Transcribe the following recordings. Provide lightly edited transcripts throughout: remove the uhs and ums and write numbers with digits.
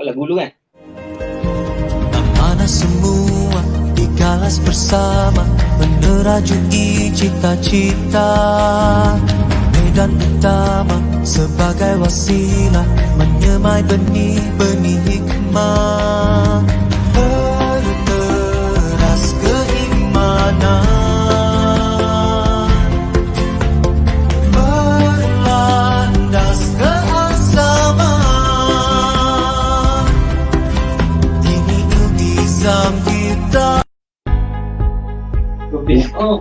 Buat lagu dulu kan. Mana semua dikalas bersama menerajui cita-cita. Medan utama sebagai wasilah menyemai benih-benih hikmah. Berteras keimanan, berlandas keasaman. Ini iltizam kita. Oh.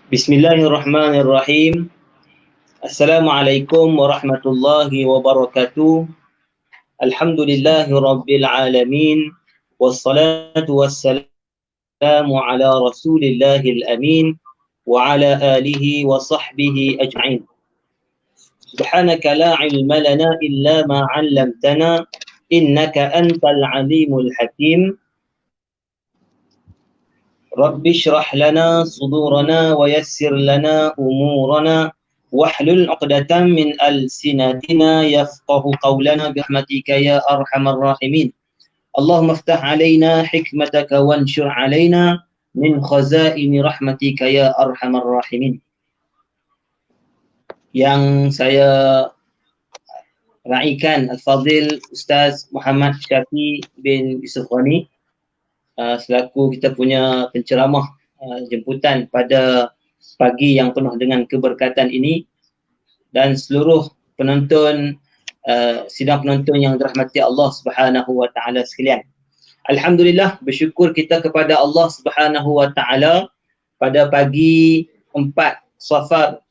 Bismillahirrahmanirrahim. Assalamualaikum warahmatullahi wabarakatuh. Alhamdulillahi rabbil alamin. Wassalatu wassalamu ala rasulillahil amin. Wa ala alihi wa sahbihi ajma'in. Subhanaka la ilma lana illa ma 'allamtana. Innaka antal alimul hakim. Rabbi syrah lana sudurana wa yassir lana umurana wahlul 'uqdatam min alsinatina yafqahu qawlana birahmatika ya arhamar rahimin. Allahumma iftah 'alaina hikmataka wanshur 'alaina min khazaini rahmatika ya arhamar rahimin. Yang saya raikan Al-Fadhil Ustaz Muhammad Syafi bin Yusuf Ghani selaku kita punya penceramah jemputan pada pagi yang penuh dengan keberkatan ini, dan seluruh penonton sidang penonton yang dirahmati Allah Subhanahu wa taala sekalian. Alhamdulillah, bersyukur kita kepada Allah Subhanahu wa taala pada pagi 4 Safar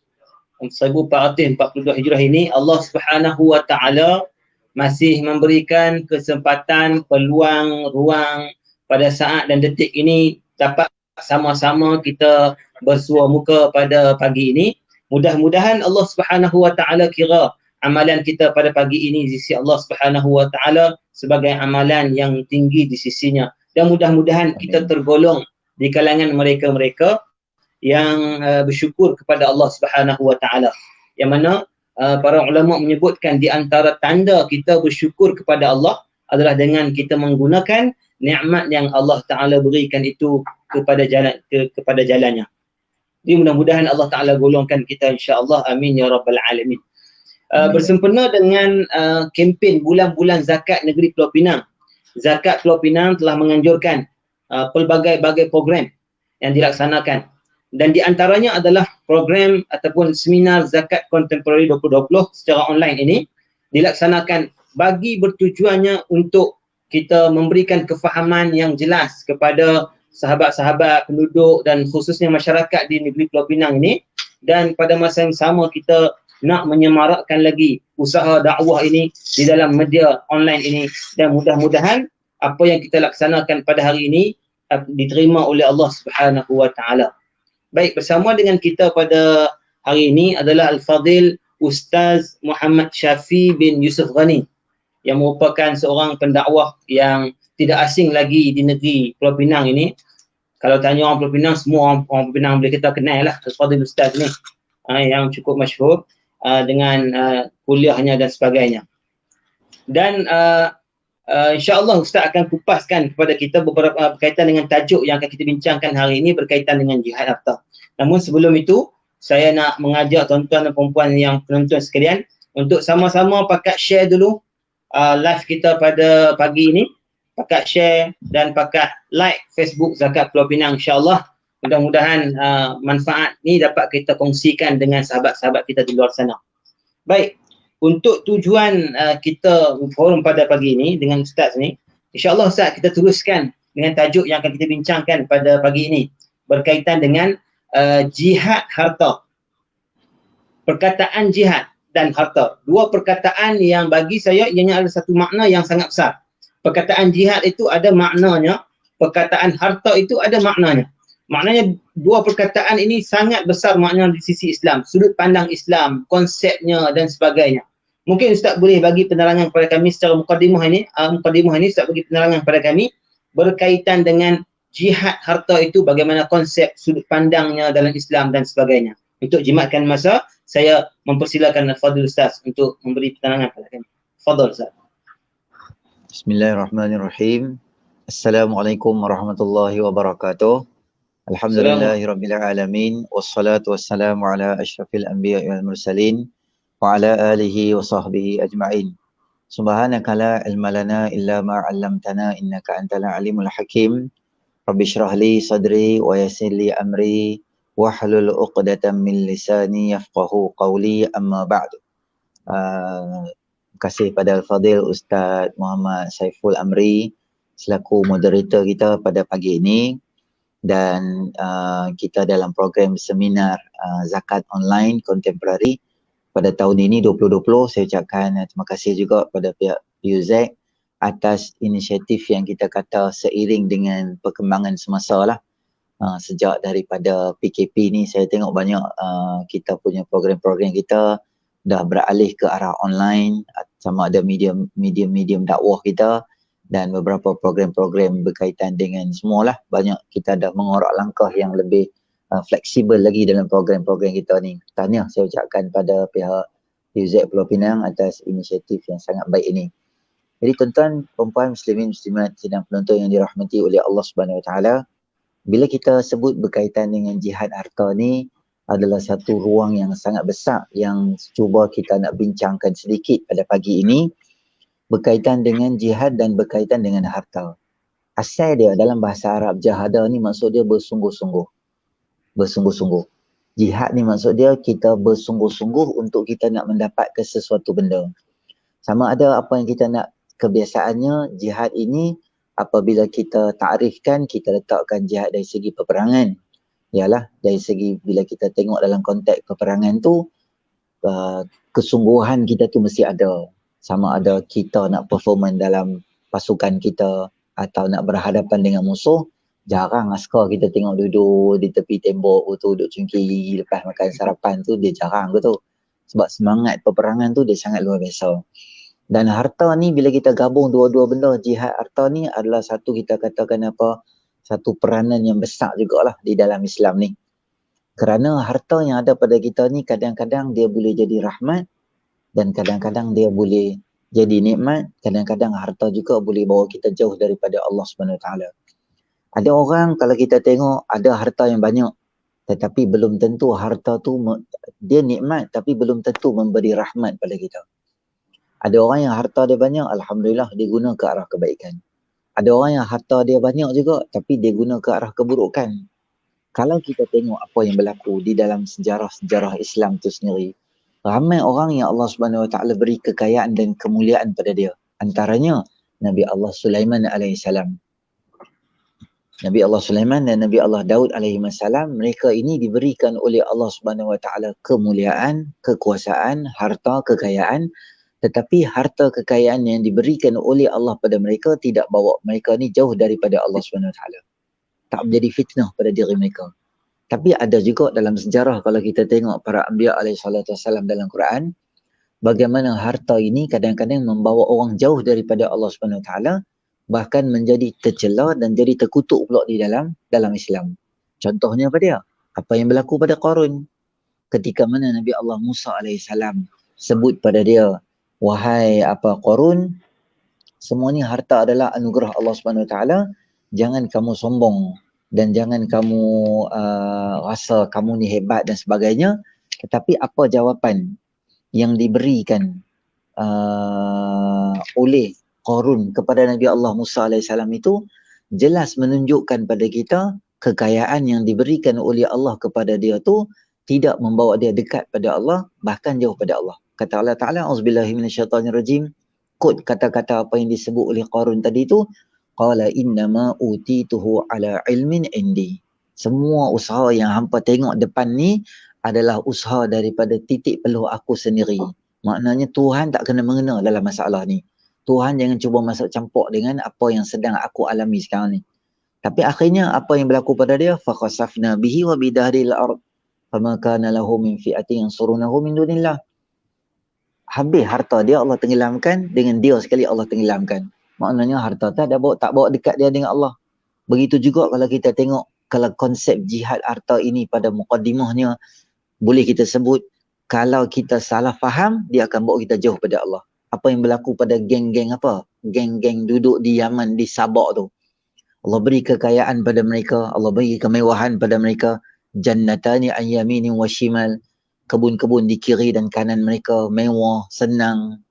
1442 Hijrah ini, Allah Subhanahu wa taala masih memberikan kesempatan, peluang, ruang pada saat dan detik ini dapat sama-sama kita bersua muka pada pagi ini. Mudah-mudahan Allah Subhanahu wa taala kira amalan kita pada pagi ini di sisi Allah Subhanahu wa taala sebagai amalan yang tinggi di sisinya, dan mudah-mudahan kita tergolong di kalangan mereka-mereka yang bersyukur kepada Allah Subhanahu wa taala. Yang mana para ulama menyebutkan di antara tanda kita bersyukur kepada Allah adalah dengan kita menggunakan nikmat yang Allah Ta'ala berikan itu kepada jalannya. Jadi mudah-mudahan Allah Ta'ala golongkan kita insya-Allah. Amin ya rabbal alamin. Bersempena dengan kempen bulan-bulan zakat negeri Pulau Pinang. Zakat Pulau Pinang telah menganjurkan pelbagai-bagai program yang dilaksanakan. Dan di antaranya adalah program ataupun seminar zakat kontemporari 2020 secara online ini dilaksanakan bagi bertujuannya untuk kita memberikan kefahaman yang jelas kepada sahabat-sahabat penduduk dan khususnya masyarakat di negeri Pulau Pinang ini, dan pada masa yang sama kita nak menyemarakkan lagi usaha dakwah ini di dalam media online ini, dan mudah-mudahan apa yang kita laksanakan pada hari ini diterima oleh Allah Subhanahu wa taala. Baik, bersama dengan kita pada hari ini adalah Al-Fadhil Ustaz Muhammad Syafi bin Yusuf Ghani, yang merupakan seorang pendakwah yang tidak asing lagi di negeri Pulau Pinang ini. Kalau tanya orang Pulau Pinang, semua orang Pulau Pinang boleh kita kenal lah Al-Fadhil Ustaz ni, yang cukup masyhur dengan kuliahnya dan sebagainya. Dan insya-Allah Ustaz akan kupaskan kepada kita beberapa berkaitan dengan tajuk yang akan kita bincangkan hari ini berkaitan dengan jihad harta. Namun sebelum itu, saya nak mengajak tuan-tuan dan puan-puan yang penonton sekalian untuk sama-sama pakat share dulu live kita pada pagi ini, pakat share dan pakat like Facebook Zakat Pulau Pinang, insya-Allah. Mudah-mudahan manfaat ni dapat kita kongsikan dengan sahabat-sahabat kita di luar sana. Baik, untuk tujuan kita forum pada pagi ini dengan Ustaz ni, insya-Allah Ustaz kita teruskan dengan tajuk yang akan kita bincangkan pada pagi ini berkaitan dengan jihad harta. Perkataan jihad dan harta, dua perkataan yang bagi saya ianya ada satu makna yang sangat besar. Perkataan jihad itu ada maknanya, perkataan harta itu ada maknanya. Maknanya dua perkataan ini sangat besar makna di sisi Islam, sudut pandang Islam, konsepnya dan sebagainya. Mungkin Ustaz boleh bagi penerangan kepada kami secara mukadimah ini Ustaz bagi penerangan kepada kami berkaitan dengan jihad harta itu, bagaimana konsep sudut pandangnya dalam Islam dan sebagainya. Untuk jimatkan masa, saya mempersilakan Fadil Ustaz untuk memberi penerangan kepada kami. Fadil Ustaz. Bismillahirrahmanirrahim. Assalamualaikum warahmatullahi wabarakatuh. Alhamdulillahirabbil alamin wassalatu wassalamu ala asyrafil anbiya'i wal mursalin wa ala alihi wa sahbihi ajma'in. Subhanaka la ilma lana illa ma 'allamtana innaka antal alimul hakim. Rabbi shrah li sadri wa yassir li amri wahlul 'uqdatam min lisani yafqahu qawli, amma ba'du. Terima kasih pada Al-Fadhil Ustaz Muhammad Saiful Amri selaku moderator kita pada pagi ini, dan kita dalam program seminar zakat online contemporary pada tahun ini 2020. Saya ucapkan terima kasih juga pada pihak UZ atas inisiatif yang kita kata seiring dengan perkembangan semasa lah. Sejak daripada PKP ni saya tengok banyak kita punya program-program kita dah beralih ke arah online, sama ada medium dakwah kita dan beberapa program-program berkaitan dengan semualah. Banyak kita dah mengorak langkah yang lebih fleksibel lagi dalam program-program kita ni. Tahniah saya ucapkan pada pihak UZ Pulau Pinang atas inisiatif yang sangat baik ini. Jadi tuan-tuan, perempuan, muslimin, muslimat sidang penonton yang dirahmati oleh Allah Subhanahu Wa Taala, bila kita sebut berkaitan dengan jihad harta ni adalah satu ruang yang sangat besar yang cuba kita nak bincangkan sedikit pada pagi ini, berkaitan dengan jihad dan berkaitan dengan harta. Asal dia dalam bahasa Arab, jahada ni maksud dia bersungguh-sungguh. Bersungguh-sungguh. Jihad ni maksud dia kita bersungguh-sungguh untuk kita nak mendapatkan sesuatu benda. Sama ada apa yang kita nak, kebiasaannya jihad ini apabila kita takrifkan, kita letakkan jihad dari segi peperangan. Ialah dari segi bila kita tengok dalam konteks peperangan tu, kesungguhan kita tu mesti ada. Sama ada kita nak performan dalam pasukan kita atau nak berhadapan dengan musuh. Jarang askar kita tengok duduk di tepi tembok tu, duduk cungki lepas makan sarapan tu, dia jarang tu. Sebab semangat peperangan tu dia sangat luar biasa. Dan harta ni bila kita gabung dua-dua benda, jihad harta ni adalah satu, kita katakan apa, satu peranan yang besar jugalah di dalam Islam ni. Kerana harta yang ada pada kita ni kadang-kadang dia boleh jadi rahmat dan kadang-kadang dia boleh jadi nikmat. Kadang-kadang harta juga boleh bawa kita jauh daripada Allah Subhanahu Wa Taala. Ada orang kalau kita tengok ada harta yang banyak, tetapi belum tentu harta tu dia nikmat, tapi belum tentu memberi rahmat pada kita. Ada orang yang harta dia banyak, alhamdulillah dia guna ke arah kebaikan. Ada orang yang harta dia banyak juga, tapi dia guna ke arah keburukan. Kalau kita tengok apa yang berlaku di dalam sejarah-sejarah Islam tu sendiri, ramai orang yang Allah Subhanahu Wa Taala beri kekayaan dan kemuliaan pada dia. Antaranya Nabi Allah Sulaiman alaihissalam. Nabi Allah Sulaiman dan Nabi Allah Daud alaihissalam, mereka ini diberikan oleh Allah Subhanahu Wa Taala kemuliaan, kekuasaan, harta, kekayaan. Tetapi harta kekayaan yang diberikan oleh Allah pada mereka tidak bawa mereka ni jauh daripada Allah Subhanahu Wa Taala. Tak menjadi fitnah pada diri mereka. Tapi ada juga dalam sejarah kalau kita tengok para anbiya alaihissalam dalam Quran, bagaimana harta ini kadang-kadang membawa orang jauh daripada Allah Subhanahu Wa Taala, bahkan menjadi tercela dan jadi terkutuk pula di dalam Islam. Contohnya apa dia? Apa yang berlaku pada Qarun. Ketika mana Nabi Allah Musa alaihissalam sebut pada dia, wahai Qarun, semua ni harta adalah anugerah Allah Subhanahu Wa Taala. Jangan kamu sombong dan jangan kamu rasa kamu ni hebat dan sebagainya. Tetapi apa jawapan yang diberikan oleh Qarun kepada Nabi Allah Musa alaihissalam itu jelas menunjukkan pada kita kekayaan yang diberikan oleh Allah kepada dia tu tidak membawa dia dekat pada Allah, bahkan jauh pada Allah. Kata Allah Ta'ala, auzubillahi minasyaitanirrajim, kod kata-kata apa yang disebut oleh Qarun tadi tu, qala innama utituhu ala ilmin indi. Semua usaha yang hampa tengok depan ni adalah usaha daripada titik peluh aku sendiri. Maknanya Tuhan tak kena mengena dalam masalah ni. Tuhan jangan cuba masuk campur dengan apa yang sedang aku alami sekarang ni. Tapi akhirnya apa yang berlaku pada dia? Fakhasafna bihi wa bidahril ard fama kana lahu min fi'atin yansurunahu min dunillah. Habis harta dia Allah tenggelamkan, dengan dia sekali Allah tenggelamkan. Maknanya harta tak bawa dekat dia dengan Allah. Begitu juga kalau kita tengok, kalau konsep jihad harta ini pada muqaddimahnya, boleh kita sebut, kalau kita salah faham, dia akan bawa kita jauh pada Allah. Apa yang berlaku pada geng-geng apa? Geng-geng duduk di Yaman, di Sabak tu. Allah beri kekayaan pada mereka, Allah beri kemewahan pada mereka. Jannatani an yaminin wa shimal. Kebun-kebun di kiri dan kanan mereka, mewah, senang,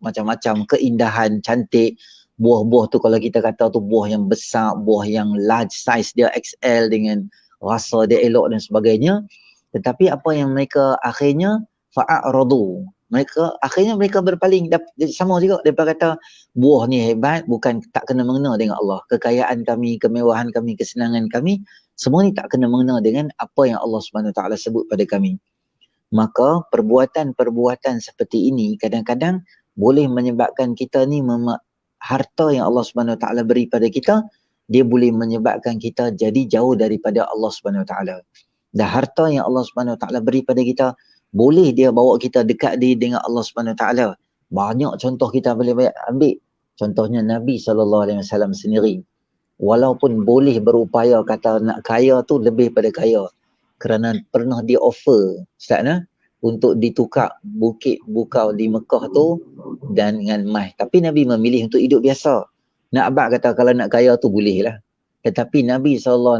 macam-macam, keindahan, cantik. Buah-buah tu kalau kita kata tu buah yang besar, buah yang large size dia XL dengan rasa dia elok dan sebagainya. Tetapi apa yang mereka akhirnya fa'aradu. Mereka berpaling. Sama juga mereka kata buah ni hebat, bukan tak kena mengena dengan Allah. Kekayaan kami, kemewahan kami, kesenangan kami, semua ni tak kena mengena dengan apa yang Allah SWT sebut pada kami. Maka perbuatan-perbuatan seperti ini kadang-kadang boleh menyebabkan kita ni harta yang Allah SWT beri pada kita, dia boleh menyebabkan kita jadi jauh daripada Allah SWT. Dan harta yang Allah SWT beri pada kita, boleh dia bawa kita dekat dengan Allah SWT. Banyak contoh kita boleh ambil. Contohnya Nabi SAW sendiri. Walaupun boleh berupaya kata nak kaya tu lebih pada kaya. Kerana pernah dia offer, Ustaz, untuk ditukar bukit bukau di Mekah tu dan dengan emas. Tapi Nabi memilih untuk hidup biasa. Nak abang kata kalau nak kaya tu boleh lah. Tetapi Nabi SAW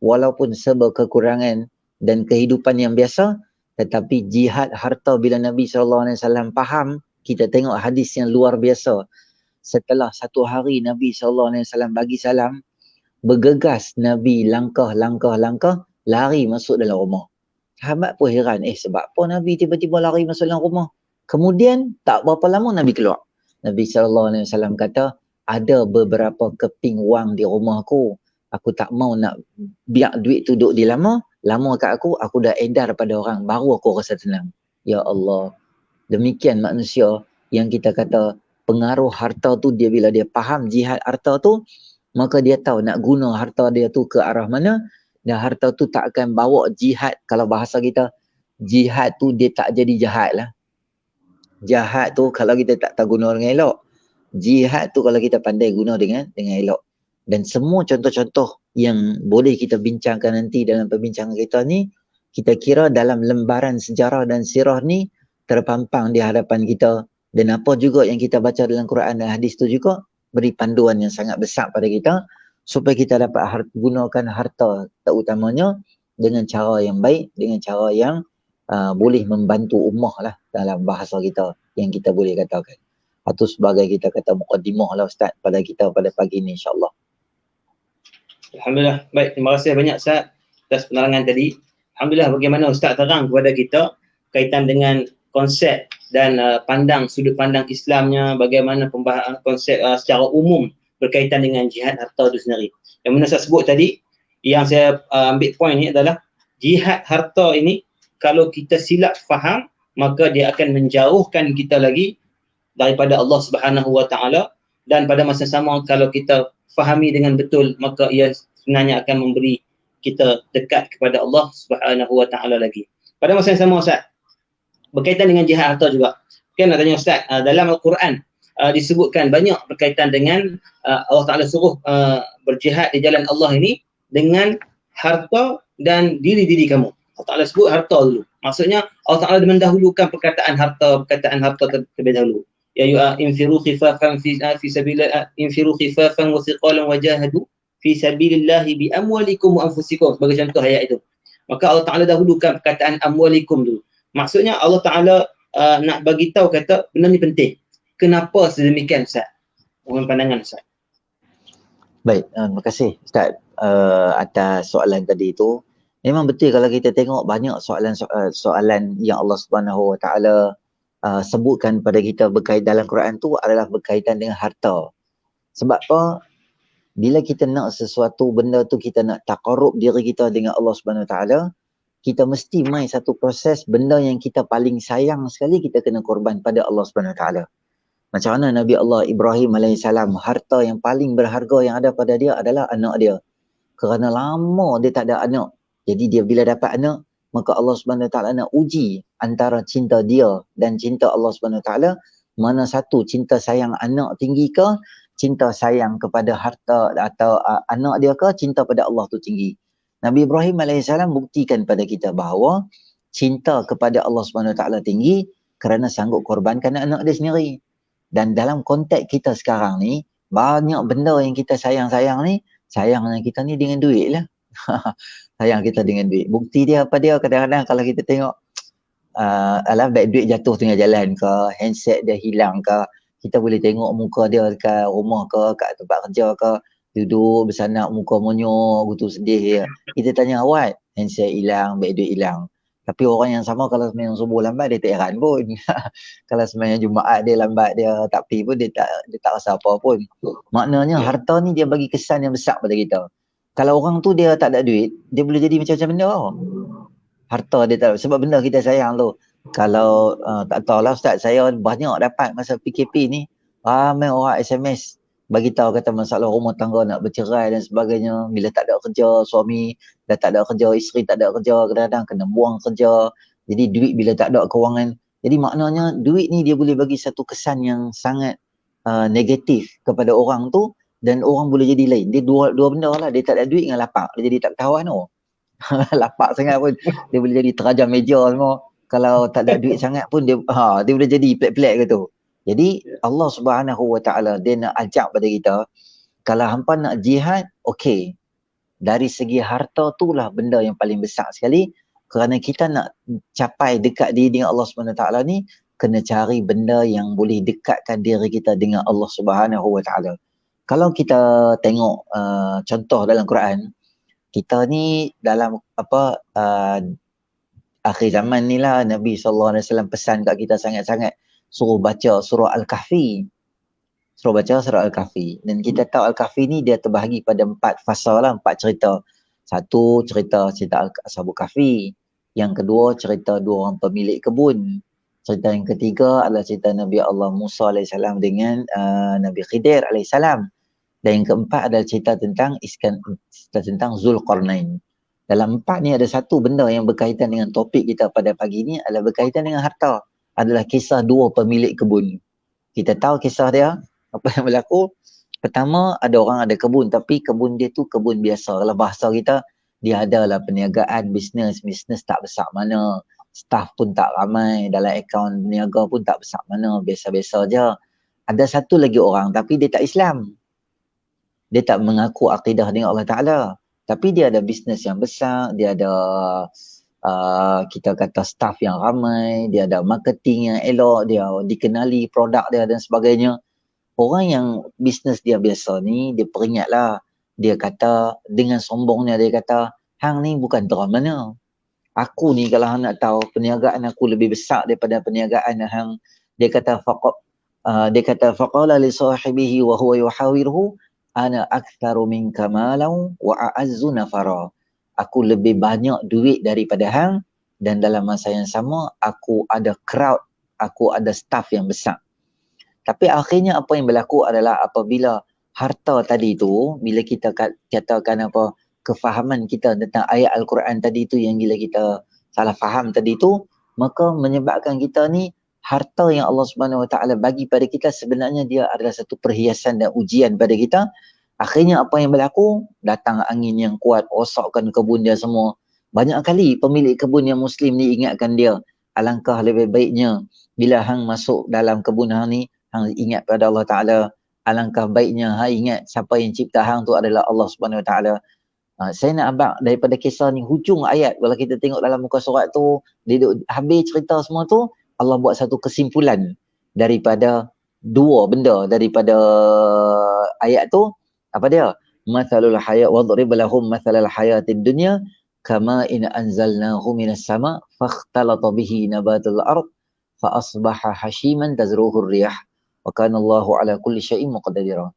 walaupun serba kekurangan dan kehidupan yang biasa, tetapi jihad harta bila Nabi SAW faham, kita tengok hadis yang luar biasa. Setelah satu hari Nabi SAW bagi salam, bergegas Nabi langkah lari masuk dalam rumah. Sahabat pun heran, sebab apa Nabi tiba-tiba lari masuk dalam rumah? Kemudian tak berapa lama Nabi keluar. Nabi SAW kata, ada beberapa keping wang di rumahku. Aku tak mau nak biar duit tu duduk di lama kat aku dah edar pada orang, baru aku rasa tenang. Ya Allah. Demikian manusia yang kita kata pengaruh harta tu, dia bila dia faham jihad harta tu, maka dia tahu nak guna harta dia tu ke arah mana. Dan harta tu tak akan bawa jihad. Kalau bahasa kita, jihad tu dia tak jadi jahat lah. Jahat tu kalau kita tak tahu guna dengan elok. Jihad tu kalau kita pandai guna dengan elok. Dan semua contoh-contoh yang boleh kita bincangkan nanti dalam perbincangan kita ni, kita kira dalam lembaran sejarah dan sirah ni terpampang di hadapan kita. Dan apa juga yang kita baca dalam Quran dan hadis tu juga beri panduan yang sangat besar pada kita, supaya kita dapat gunakan harta terutamanya dengan cara yang baik, dengan cara yang boleh membantu ummah lah dalam bahasa kita yang kita boleh katakan. Itu sebagai kita kata muqaddimah lah Ustaz pada kita pada pagi ni, insyaAllah. Alhamdulillah. Baik, terima kasih banyak Ustaz atas penerangan tadi. Alhamdulillah bagaimana Ustaz terang kepada kita kaitan dengan konsep dan sudut pandang Islamnya, bagaimana pembahasan konsep secara umum berkaitan dengan jihad harta itu sendiri. Yang mana saya sebut tadi, yang saya ambil poin ni adalah jihad harta ini kalau kita silap faham, maka dia akan menjauhkan kita lagi daripada Allah Subhanahu Wa Taala, dan pada masa sama kalau kita fahami dengan betul, maka ia sebenarnya akan memberi kita dekat kepada Allah Subhanahu Wa Taala lagi. Pada masa yang sama Ustaz, berkaitan dengan jihad harta juga. Kan nak tanya Ustaz, dalam Al-Quran disebutkan banyak berkaitan dengan Allah Ta'ala suruh berjihad di jalan Allah ini dengan harta dan diri-diri kamu. Allah Ta'ala sebut harta dulu. Maksudnya Allah Ta'ala mendahulukan perkataan harta terlebih dahulu. Ya infiru khifafan fi sabilillah, infiru khifafan wa thiqalan wajahadu fi sabilillah bi amwalikum wa anfusikum, sebagai contoh ayat itu. Maka Allah Ta'ala dahulukan perkataan amwalikum dulu. Maksudnya Allah Ta'ala nak bagi tahu kata benda ni penting. Kenapa sedemikian Ustaz? Mohon pandangan Ustaz. Baik, terima kasih Ustaz atas soalan tadi itu. Memang betul kalau kita tengok banyak soalan yang Allah Subhanahu Wa Taala sebutkan pada kita berkaitan dalam Quran tu adalah berkaitan dengan harta. Sebab apa? Bila kita nak sesuatu benda tu, kita nak taqarrub diri kita dengan Allah Subhanahu Wa Taala, kita mesti main satu proses benda yang kita paling sayang sekali, kita kena korban pada Allah Subhanahu Wa Taala. Macam mana Nabi Allah Ibrahim alaihissalam, harta yang paling berharga yang ada pada dia adalah anak dia. Kerana lama dia tak ada anak. Jadi dia bila dapat anak, maka Allah Subhanahu Wa Taala nak uji antara cinta dia dan cinta Allah Subhanahu Wa Taala, mana satu, cinta sayang anak tinggi ke, cinta sayang kepada harta atau anak dia ke, cinta pada Allah tu tinggi. Nabi Ibrahim alaihissalam buktikan pada kita bahawa cinta kepada Allah Subhanahu Wa Taala tinggi kerana sanggup korbankan anak dia sendiri. Dan dalam konteks kita sekarang ni, banyak benda yang kita sayang-sayang ni, sayangnya kita ni dengan duit lah. Sayang kita dengan duit. Bukti dia apa dia, kadang-kadang kalau kita tengok alah baik duit jatuh tengah jalan ke, handset dia hilang ke, kita boleh tengok muka dia dekat rumah ke, kat tempat kerja ke, duduk bersanak muka monyok, gitu sedih dia. Kita tanya awak, handset hilang, baik duit hilang. Tapi orang yang sama kalau sembahyang subuh lambat, dia tak heran pun. Kalau sembahyang Jumaat dia lambat, dia tak pergi pun, dia tak rasa apa pun. Maknanya harta ni dia bagi kesan yang besar pada kita. Kalau orang tu dia tak ada duit, dia boleh jadi macam-macam benda. Harta dia tak, sebab benda kita sayang tu. Kalau tak tahulah Ustaz, saya banyak dapat masa PKP ni, ramai orang SMS bagi tahu kata masalah rumah tangga nak bercerai dan sebagainya. Bila tak ada kerja, suami dah tak ada kerja, isteri tak ada kerja, kadang-kadang kena buang kerja. Jadi duit bila tak ada kewangan. Jadi maknanya duit ni dia boleh bagi satu kesan yang sangat negatif kepada orang tu, dan orang boleh jadi lain. Dia dua benda lah, dia tak ada duit dengan lapar, dia jadi tak bertahan tu. Lapar sangat pun dia boleh jadi terajam meja semua. Kalau tak ada duit sangat pun dia boleh jadi pelik-pelik gitu. Jadi Allah Subhanahu Wa Taala dia nak ajak pada kita, kalau hampa nak jihad, okey. Dari segi harta tu lah benda yang paling besar sekali, kerana kita nak capai dekat diri dengan Allah Subhanahu Wa Taala ni, kena cari benda yang boleh dekatkan diri kita dengan Allah Subhanahu Wa Taala. Kalau kita tengok contoh dalam Quran, kita ni dalam akhir zaman ni lah, Nabi SAW pesan kat kita sangat-sangat, suruh baca surah Al-Kahfi. Suruh baca surah Al-Kahfi. Dan kita tahu Al-Kahfi ni dia terbahagi pada 4 fasa lah, 4 cerita. Satu, cerita Ashabul Kahfi. Yang kedua, cerita 2 orang pemilik kebun. Cerita yang ketiga adalah cerita Nabi Allah Musa AS dengan Nabi Khidir AS. Dan yang keempat adalah cerita tentang Zulqarnain. Dalam 4 ni ada satu benda yang berkaitan dengan topik kita pada pagi ni, adalah berkaitan dengan harta. Adalah kisah 2 pemilik kebun. Kita tahu kisah dia, apa yang berlaku. Pertama, ada orang ada kebun, tapi kebun dia tu kebun biasa. Kalau bahasa kita, dia adalah perniagaan, bisnes tak besar mana. Staff pun tak ramai, dalam akaun peniaga pun tak besar mana, biasa-biasa je. Ada satu lagi orang, tapi dia tak Islam. Dia tak mengaku akidah dengan Allah Ta'ala. Tapi dia ada bisnes yang besar, dia ada kita kata staff yang ramai, dia ada marketing yang elok, dia dikenali produk dia dan sebagainya. Orang yang bisnes dia biasa ni, dia peringatlah, dia kata dengan sombongnya, dia kata, hang ni bukan terang mana. Aku ni kalau hang nak tahu, perniagaan aku lebih besar daripada perniagaan hang. Dia kata faqala li sahibihi wa huwa yuhawirhu, ana aktsaru minka malan wa a'azzu nafara. Aku lebih banyak duit daripada hang, dan dalam masa yang sama aku ada crowd, aku ada staff yang besar. Tapi akhirnya apa yang berlaku adalah apabila harta tadi tu, bila kita katakan kefahaman kita tentang ayat Al-Quran tadi tu yang bila kita salah faham tadi tu, maka menyebabkan kita ni, harta yang Allah Subhanahu Wa Taala bagi pada kita sebenarnya dia adalah satu perhiasan dan ujian pada kita. Akhirnya apa yang berlaku? Datang angin yang kuat, rosakkan kebun dia semua. Banyak kali pemilik kebun yang Muslim ni ingatkan dia, alangkah lebih baiknya bila hang masuk dalam kebun hang ni, hang ingat pada Allah Ta'ala. Alangkah baiknya hang ingat siapa yang cipta hang tu adalah Allah Subhanahu Wa Taala. Saya nak abang daripada kisah ni, hujung ayat, kalau kita tengok dalam muka surat tu, dia habis cerita semua tu, Allah buat satu kesimpulan daripada 2 benda daripada ayat tu. Apa dia? Mathalul hayat wadrib lahum mathalal hayatid dunya kama in anzalnahu minas sama fakhtalata bihi nabatul ard fa asbaha hashiman tazruhu riyah wa kana Allahu ala kulli syai'in muqtadira.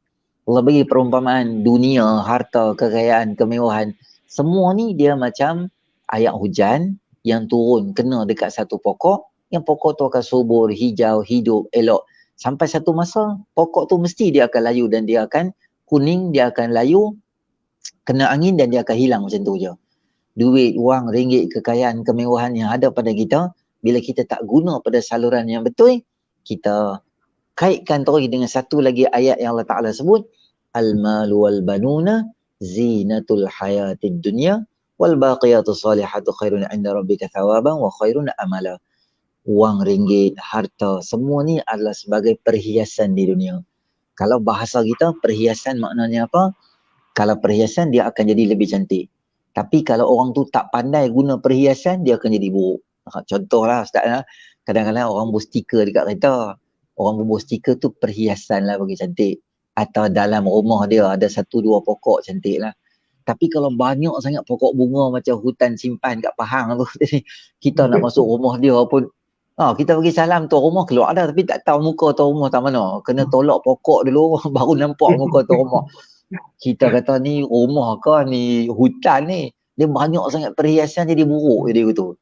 Allah bagi perumpamaan dunia, harta, kekayaan, kemewahan, semua ni dia macam ayat hujan yang turun kena dekat satu pokok, yang pokok tu akan subur, hijau, hidup, elok. Sampai satu masa pokok tu mesti dia akan layu dan dia akan kuning, dia akan layu, kena angin dan dia akan hilang macam tu je. Duit, wang, ringgit, kekayaan, kemewahan yang ada pada kita, bila kita tak guna pada saluran yang betul, kita kaitkan terus dengan satu lagi ayat yang Allah Ta'ala sebut, al-malu wal banuna zinatul hayatid dunya wal baqiyatus salihatu khairun 'inda rabbika thawaban wa khairun amala. Wang, ringgit, harta, semua ni adalah sebagai perhiasan di dunia. Kalau bahasa kita, perhiasan maknanya apa? Kalau perhiasan, dia akan jadi lebih cantik. Tapi kalau orang tu tak pandai guna perhiasan, dia akan jadi buruk. Contohlah Ustaz lah, kadang-kadang orang buat stiker dekat kereta. Orang buat stiker tu perhiasan lah bagi cantik. Atau dalam rumah dia ada 1-2 pokok cantik lah. Tapi kalau banyak sangat pokok bunga macam hutan simpan kat Pahang tu, kita nak masuk rumah dia pun, kita bagi salam tu rumah keluar dah tapi tak tahu muka tu rumah tak mana. Kena tolak pokok dulu baru nampak muka tu rumah. Kita kata ni rumah ke ni hutan ni. Dia banyak sangat perhiasan jadi buruk jadi gitu.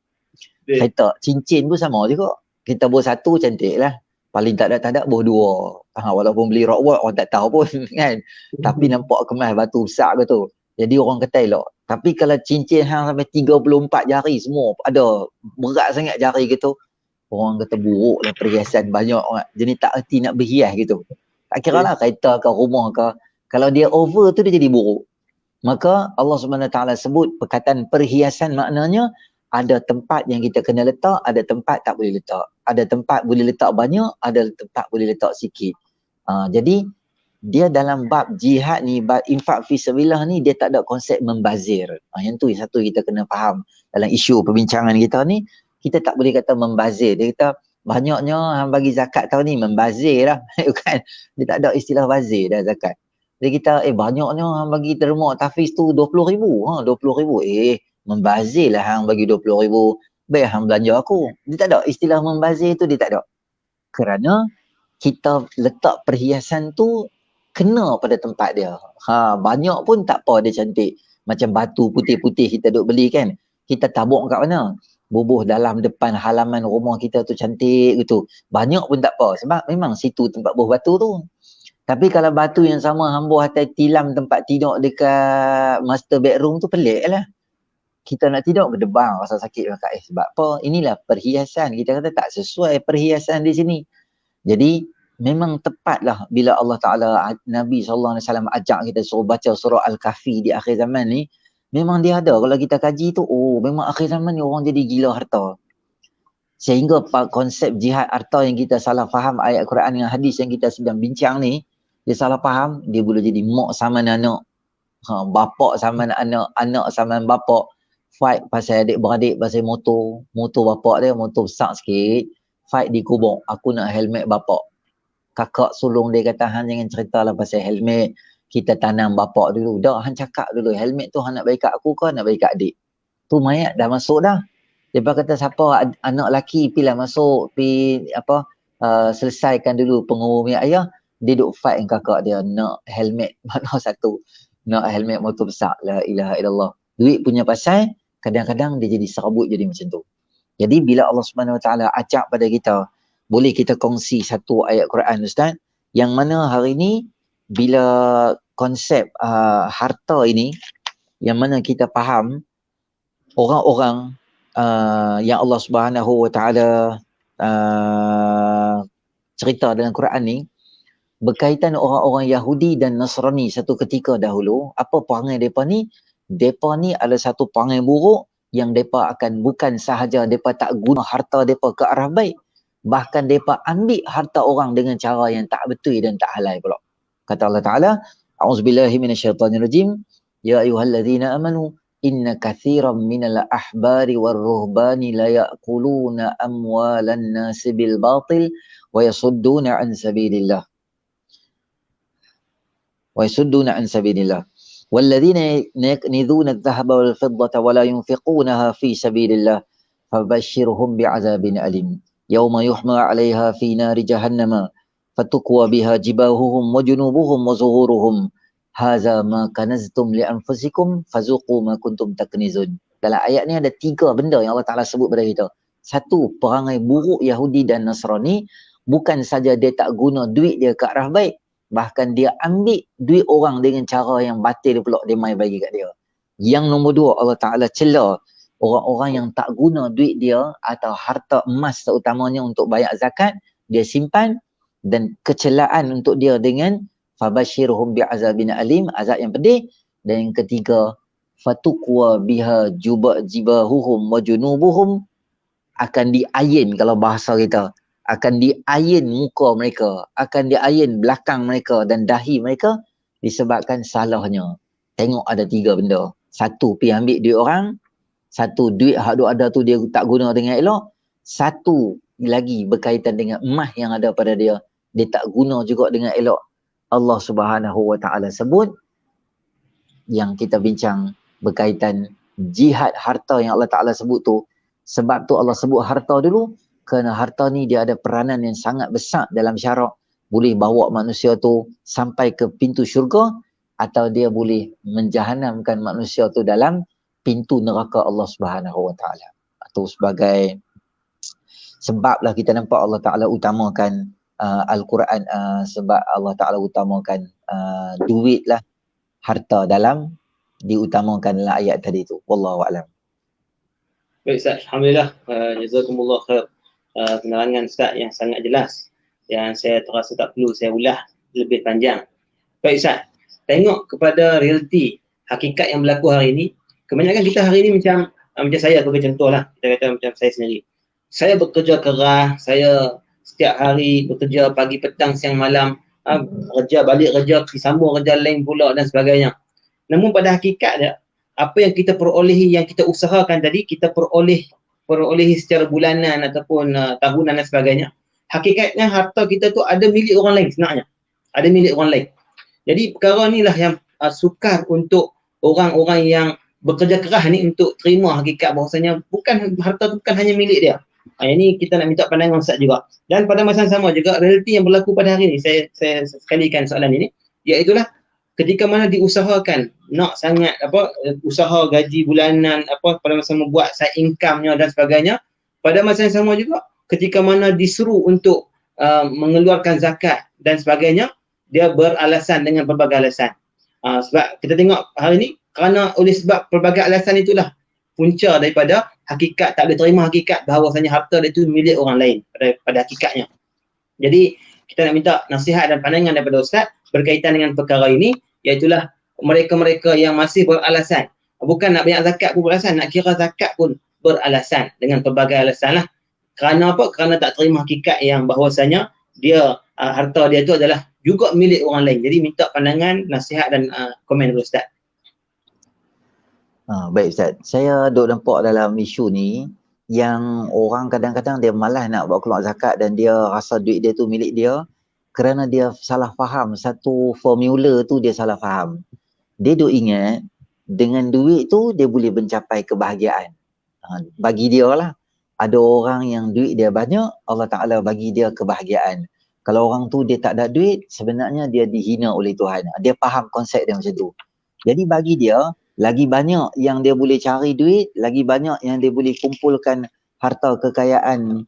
Kereta, cincin pun sama juga. Kita buat satu cantik lah. Paling tak ada buat dua. Walaupun beli rockwork orang tak tahu pun kan. Tapi nampak kemas batu besar gitu. Jadi orang kata elok. Tapi kalau cincin hang sampai 34 jari semua ada berat sangat jari gitu. Orang kata buruk lah perhiasan banyak orang. Jadi tak erti nak berhias gitu. Tak kira lah kereta ke rumah ke. Kalau dia over tu dia jadi buruk. Maka Allah SWT sebut perkataan perhiasan maknanya ada tempat yang kita kena letak, ada tempat tak boleh letak. Ada tempat boleh letak banyak, ada tempat boleh letak sikit. Jadi dia dalam bab jihad ni, bab infak fi sabilillah ni, dia tak ada konsep membazir. Yang tu satu kita kena faham dalam isu perbincangan kita ni. Kita tak boleh kata membazir. Dia kata banyaknya hang bagi zakat tahun ni membazir lah. Kan? Dia tak ada istilah bazir dah zakat. Dia kita banyaknya hang bagi terima tahfiz tu 20,000. 20,000. Membazir lah hang bagi 20,000. Baik hang belanja aku. Dia tak ada istilah membazir tu, dia tak ada. Kerana kita letak perhiasan tu kena pada tempat dia. Banyak pun tak apa dia cantik. Macam batu putih-putih kita duk beli kan. Kita tabung kat mana? Bubuh dalam depan halaman rumah kita tu cantik gitu. Banyak pun tak apa. Sebab memang situ tempat bubuh batu tu. Tapi kalau batu yang sama hambuh atas tilam tempat tidur dekat master bedroom tu pelik lah. Kita nak tidur berdebang rasa sakit maka sebab apa? Inilah perhiasan. Kita kata tak sesuai perhiasan di sini. Jadi memang tepatlah bila Allah Ta'ala Nabi SAW ajak kita suruh baca surah Al-Kahfi di akhir zaman ni. Memang dia ada. Kalau kita kaji tu, memang akhir zaman ni orang jadi gila harta. Sehingga konsep jihad harta yang kita salah faham ayat Quran dengan hadis yang kita sedang bincang ni, dia salah faham, dia boleh jadi mak sama anak, bapak sama anak, anak sama bapak, fight pasal adik-beradik, pasal motor bapak dia, motor besar sikit, fight di kubur, aku nak helmet bapak. Kakak sulung dia kata, Han jangan ceritalah pasal helmet, kita tanam bapak dulu. Dah, Han cakap dulu, helmet tu Han nak bagi kat aku ke nak bagi kat adik? Tu mayat dah masuk dah. Dia kata siapa anak lelaki pilah masuk, selesaikan dulu pengurus ayah. Dia duk fight dengan kakak dia nak helmet mana satu. Nak helmet motor besar. La ilaha illallah. Duit punya pasal, kadang-kadang dia jadi serabut jadi macam tu. Jadi bila Allah SWT acak pada kita, boleh kita kongsi satu ayat Quran Ustaz, yang mana hari ni bila konsep harta ini, yang mana kita faham orang-orang yang Allah SWT cerita dalam Quran ni, berkaitan orang-orang Yahudi dan Nasrani satu ketika dahulu, apa perangai mereka ni? Mereka ni adalah satu perangai buruk yang mereka akan bukan sahaja mereka tak guna harta mereka ke arah baik, bahkan mereka ambil harta orang dengan cara yang tak betul dan tak halal pula. Kata Allah Ta'ala, A'udzubillahi minasyaitanirrajim, Ya ayyuhalladzina amanu, inna kathiran minal ahbari warruhbani la ya'kuluna amwalan nasi bil batil wa yasudduna an sabilillah. ويصدون عن سبيل الله والذين يكنزون الذهب والفضة ولا ينفقونها في سبيل الله فبشرهم بعذاب أليم يوم يحمى عليها في نار جهنم فتكوى بها جباههم وجنوبهم وظهورهم هذا ما كنزتم لأنفسكم فذوقوا ما كنتم تكنزون. Dalam ayat ni ada 3 benda yang Allah Ta'ala sebut pada kita. Satu, perangai buruk Yahudi dan Nasrani. bukan saja dia tak guna duit dia ke arah baik, bahkan dia ambil duit orang dengan cara yang batil pula dia mai bagi kat dia. Yang nombor dua, Allah Ta'ala cela orang-orang yang tak guna duit dia atau harta emas terutamanya untuk bayar zakat, dia simpan, dan kecelaan untuk dia dengan fabashirhum bi'azabin alim, azab yang pedih. Dan yang ketiga, fatuqwa biha jibahuhum wa junubuhum, akan diayin, kalau bahasa kita, akan diayin muka mereka, akan diayin belakang mereka dan dahi mereka disebabkan salahnya. Tengok ada 3 benda. Satu, pergi ambil duit orang. Satu, duit hak duk ada tu dia tak guna dengan elok. Satu lagi berkaitan dengan emas yang ada pada dia, dia tak guna juga dengan elok. Allah Subhanahu Wa Ta'ala sebut, yang kita bincang berkaitan jihad harta yang Allah Ta'ala sebut tu. Sebab tu Allah sebut harta dulu, kerana harta ni dia ada peranan yang sangat besar dalam syarak. Boleh bawa manusia tu sampai ke pintu syurga, atau dia boleh menjahanamkan manusia tu dalam pintu neraka Allah Subhanahu Wa Ta'ala. Itu sebagai sebablah kita nampak Allah Ta'ala utamakan Al-Quran, sebab Allah Ta'ala utamakan duit lah, harta dalam diutamakan dalam ayat tadi tu. Wallahu a'lam. Baik Ustaz, Alhamdulillah, jazakumullah khair. Penerangan Ustaz yang sangat jelas, yang saya terasa tak perlu saya ulah lebih panjang. Baik Ustaz, tengok kepada realiti hakikat yang berlaku hari ini. Kebanyakan kita hari ini macam saya, aku bagi contoh lah, kita kata macam saya sendiri. Saya bekerja keras, saya setiap hari bekerja pagi, petang, siang, malam, kerja, balik kerja, disambung kerja lain pula dan sebagainya. Namun pada hakikat dia, apa yang kita perolehi, yang kita usahakan tadi, kita perolehi secara bulanan ataupun tahunan dan sebagainya. Hakikatnya harta kita tu ada milik orang lain sebenarnya. Ada milik orang lain. Jadi perkara inilah yang sukar untuk orang-orang yang bekerja keras ni untuk terima hakikat bahawasanya bukan harta tu bukan hanya milik dia. Ini kita nak minta pandangan Ustaz juga. Dan pada masa yang sama juga realiti yang berlaku pada hari ini, saya sekalikan soalan ini, iaitulah ketika mana diusahakan nak sangat usaha gaji bulanan pada masa membuat side income-nya dan sebagainya, pada masa yang sama juga ketika mana disuruh untuk mengeluarkan zakat dan sebagainya, dia beralasan dengan berbagai alasan. Sebab kita tengok hari ini, kerana oleh sebab pelbagai alasan itulah punca daripada hakikat, tak boleh terima hakikat bahawasanya harta itu milik orang lain pada hakikatnya. Jadi kita nak minta nasihat dan pandangan daripada Ustaz berkaitan dengan perkara ini, iaitulah mereka-mereka yang masih beralasan, bukan nak bayar zakat pun beralasan, nak kira zakat pun beralasan dengan pelbagai alasan lah. Kerana apa? Kerana tak terima hakikat yang bahawasanya dia harta dia itu adalah juga milik orang lain. Jadi minta pandangan, nasihat dan komen dulu Ustaz. Baik Ustaz, saya duk nampak dalam isu ni yang orang kadang-kadang dia malas nak bawa keluar zakat dan dia rasa duit dia tu milik dia kerana dia salah faham satu formula tu, dia salah faham. Dia duk ingat dengan duit tu dia boleh mencapai kebahagiaan. Bagi dia lah, ada orang yang duit dia banyak, Allah Ta'ala bagi dia kebahagiaan. Kalau orang tu dia tak ada duit, sebenarnya dia dihina oleh Tuhan. Dia faham konsep dia macam tu. Jadi bagi dia, lagi banyak yang dia boleh cari duit, lagi banyak yang dia boleh kumpulkan harta kekayaan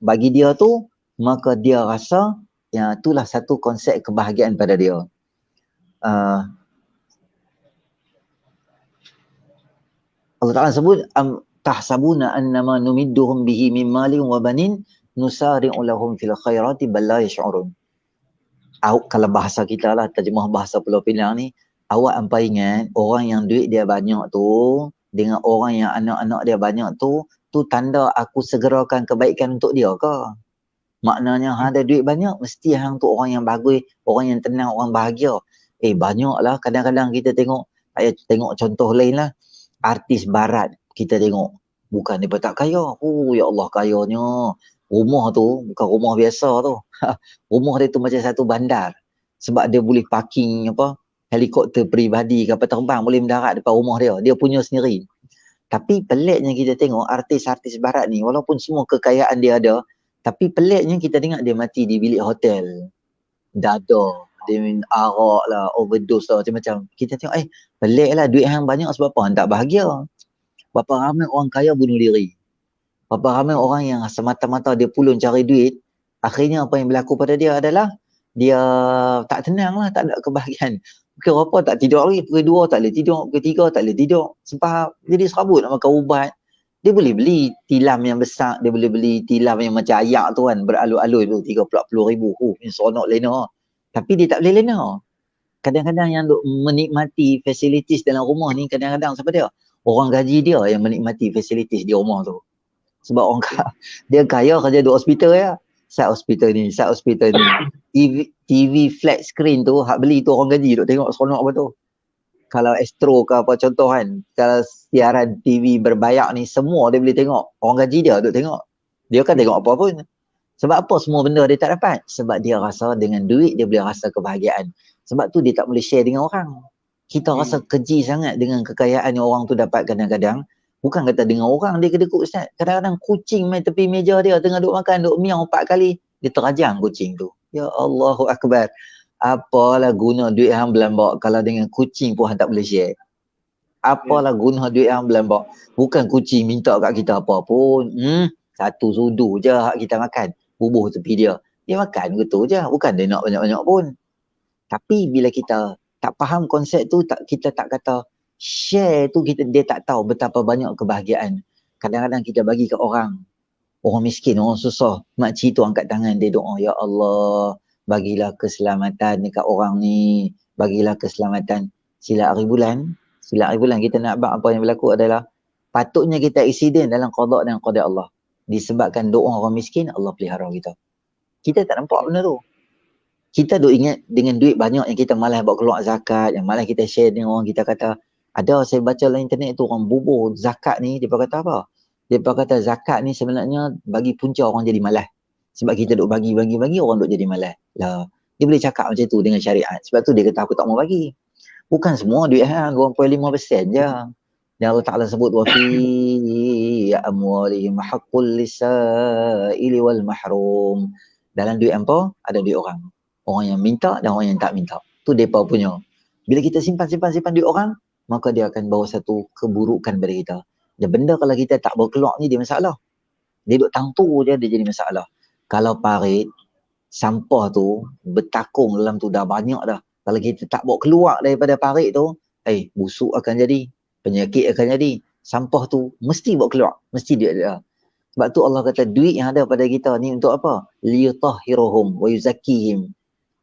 bagi dia tu, maka dia rasa yang itulah satu konsep kebahagiaan pada dia. Allah Ta'ala sebut, tahsabuna annama numidduhum bihi min malin wa banin nusari'u lahum fil khairati bal la yash'urun. Kalau bahasa kita lah, terjemah bahasa Pulau Pinang ni, awak hampa ingat orang yang duit dia banyak tu dengan orang yang anak-anak dia banyak tu tanda aku segerakan kebaikan untuk dia ke? Maknanya ada duit banyak mesti hang tu orang yang bagus, orang yang tenang, orang bahagia. Banyaklah kadang-kadang kita tengok, saya tengok contoh lain lah, artis barat kita tengok, bukan dia tak kaya. Ya Allah kayanya. Rumah tu bukan rumah biasa tu. Rumah dia tu macam satu bandar. Sebab dia boleh parking helikopter peribadi ke apa terbang, boleh mendarat depan rumah dia. Dia punya sendiri. Tapi peliknya kita tengok artis-artis barat ni, walaupun semua kekayaan dia ada, tapi peliknya kita tengok dia mati di bilik hotel. Dada, dia minum arak lah, overdose lah, macam-macam. Kita tengok, pelik lah, duit hang banyak sebab apa? Hang tak bahagia. Berapa ramai orang kaya bunuh diri. Berapa ramai orang yang semata-mata dia pulun cari duit, Akhirnya apa yang berlaku pada dia adalah dia tak tenang lah, tak ada kebahagiaan. Pukul berapa tak tidur lagi, pukul 2 tak boleh tidur, pukul 3 tak boleh tidur. Sebab jadi serabut nak makan ubat. Dia boleh beli tilam yang besar, dia boleh beli tilam yang macam ayak tu kan, beralui-alui tu, 30 ribu. Ni seronok lena. Tapi dia tak boleh lena. Kadang-kadang yang duk menikmati facilities dalam rumah ni, kadang-kadang siapa dia? Orang gaji dia yang menikmati facilities di rumah tu. Sebab orang dia kaya kerja di hospital ya. Sat hospital ni, sat hospital ni. TV flat screen tu, hak beli tu orang gaji duk tengok seronok apa tu. Kalau Astro ke apa contoh kan, kalau siaran TV berbayar ni semua dia boleh tengok. Orang gaji dia duk tengok. Dia kan tengok apa pun. Sebab apa semua benda dia tak dapat? Sebab dia rasa dengan duit dia boleh rasa kebahagiaan. Sebab tu dia tak boleh share dengan orang. Kita rasa keji sangat dengan kekayaan yang orang tu dapat kadang-kadang. Bukan kata dengan orang dia kedekut Ustaz. Kadang-kadang kucing main tepi meja dia tengah duk makan, duk miau 4 kali. Dia terajang kucing tu. Ya Allahu Akbar. Apalah guna duit hang belambak kalau dengan kucing pun hang tak boleh share. Apalah guna duit hang belambak. Bukan kucing minta kat kita apa pun. Satu sudu je hak kita makan. Bubuh tepi dia. Dia makan gitu je. Bukan dia nak banyak-banyak pun. Tapi bila kita tak faham konsep tu, kita tak kata share tu, dia tak tahu betapa banyak kebahagiaan. Kadang-kadang kita bagi ke orang miskin, orang susah, makcik tu angkat tangan, dia doa, ya Allah, bagilah keselamatan dekat orang ni, bagilah keselamatan. Sila hari bulan kita nak abang apa yang berlaku adalah patutnya kita accident dalam qada dan qada Allah. Disebabkan doa orang miskin, Allah pelihara kita. Kita tak nampak benda tu. Kita duk ingat dengan duit banyak yang kita malas buat keluar zakat, yang malas kita share dengan orang, kita kata, ada saya baca dalam internet tu orang bubuh zakat ni, dia kata apa? Dia kata zakat ni sebenarnya bagi punca orang jadi malas. Sebab kita duk bagi, orang duk jadi malas. Lah, dia boleh cakap macam tu dengan syariat. Sebab tu dia kata aku tak mau bagi. Bukan semua duit hang, 2.5% je. Dan Allah Ta'ala sebut, wa fi amwalihim haqqul lisaili wal mahrum. Dalam duit hampa ada duit orang. Orang yang minta dan orang yang tak minta. Tu mereka punya. Bila kita simpan duit orang, maka dia akan bawa satu keburukan pada kita. Dan benda kalau kita tak bawa keluar ni, dia masalah. Dia duduk tangtu je, dia jadi masalah. Kalau parit, sampah tu bertakung dalam tu dah banyak dah. Kalau kita tak bawa keluar daripada parit tu, busuk akan jadi. Penyakit akan jadi. Sampah tu mesti bawa keluar. Mesti dia ada. Sebab tu Allah kata duit yang ada pada kita ni untuk apa? Liyutahhiruhum wa yuzakkihim.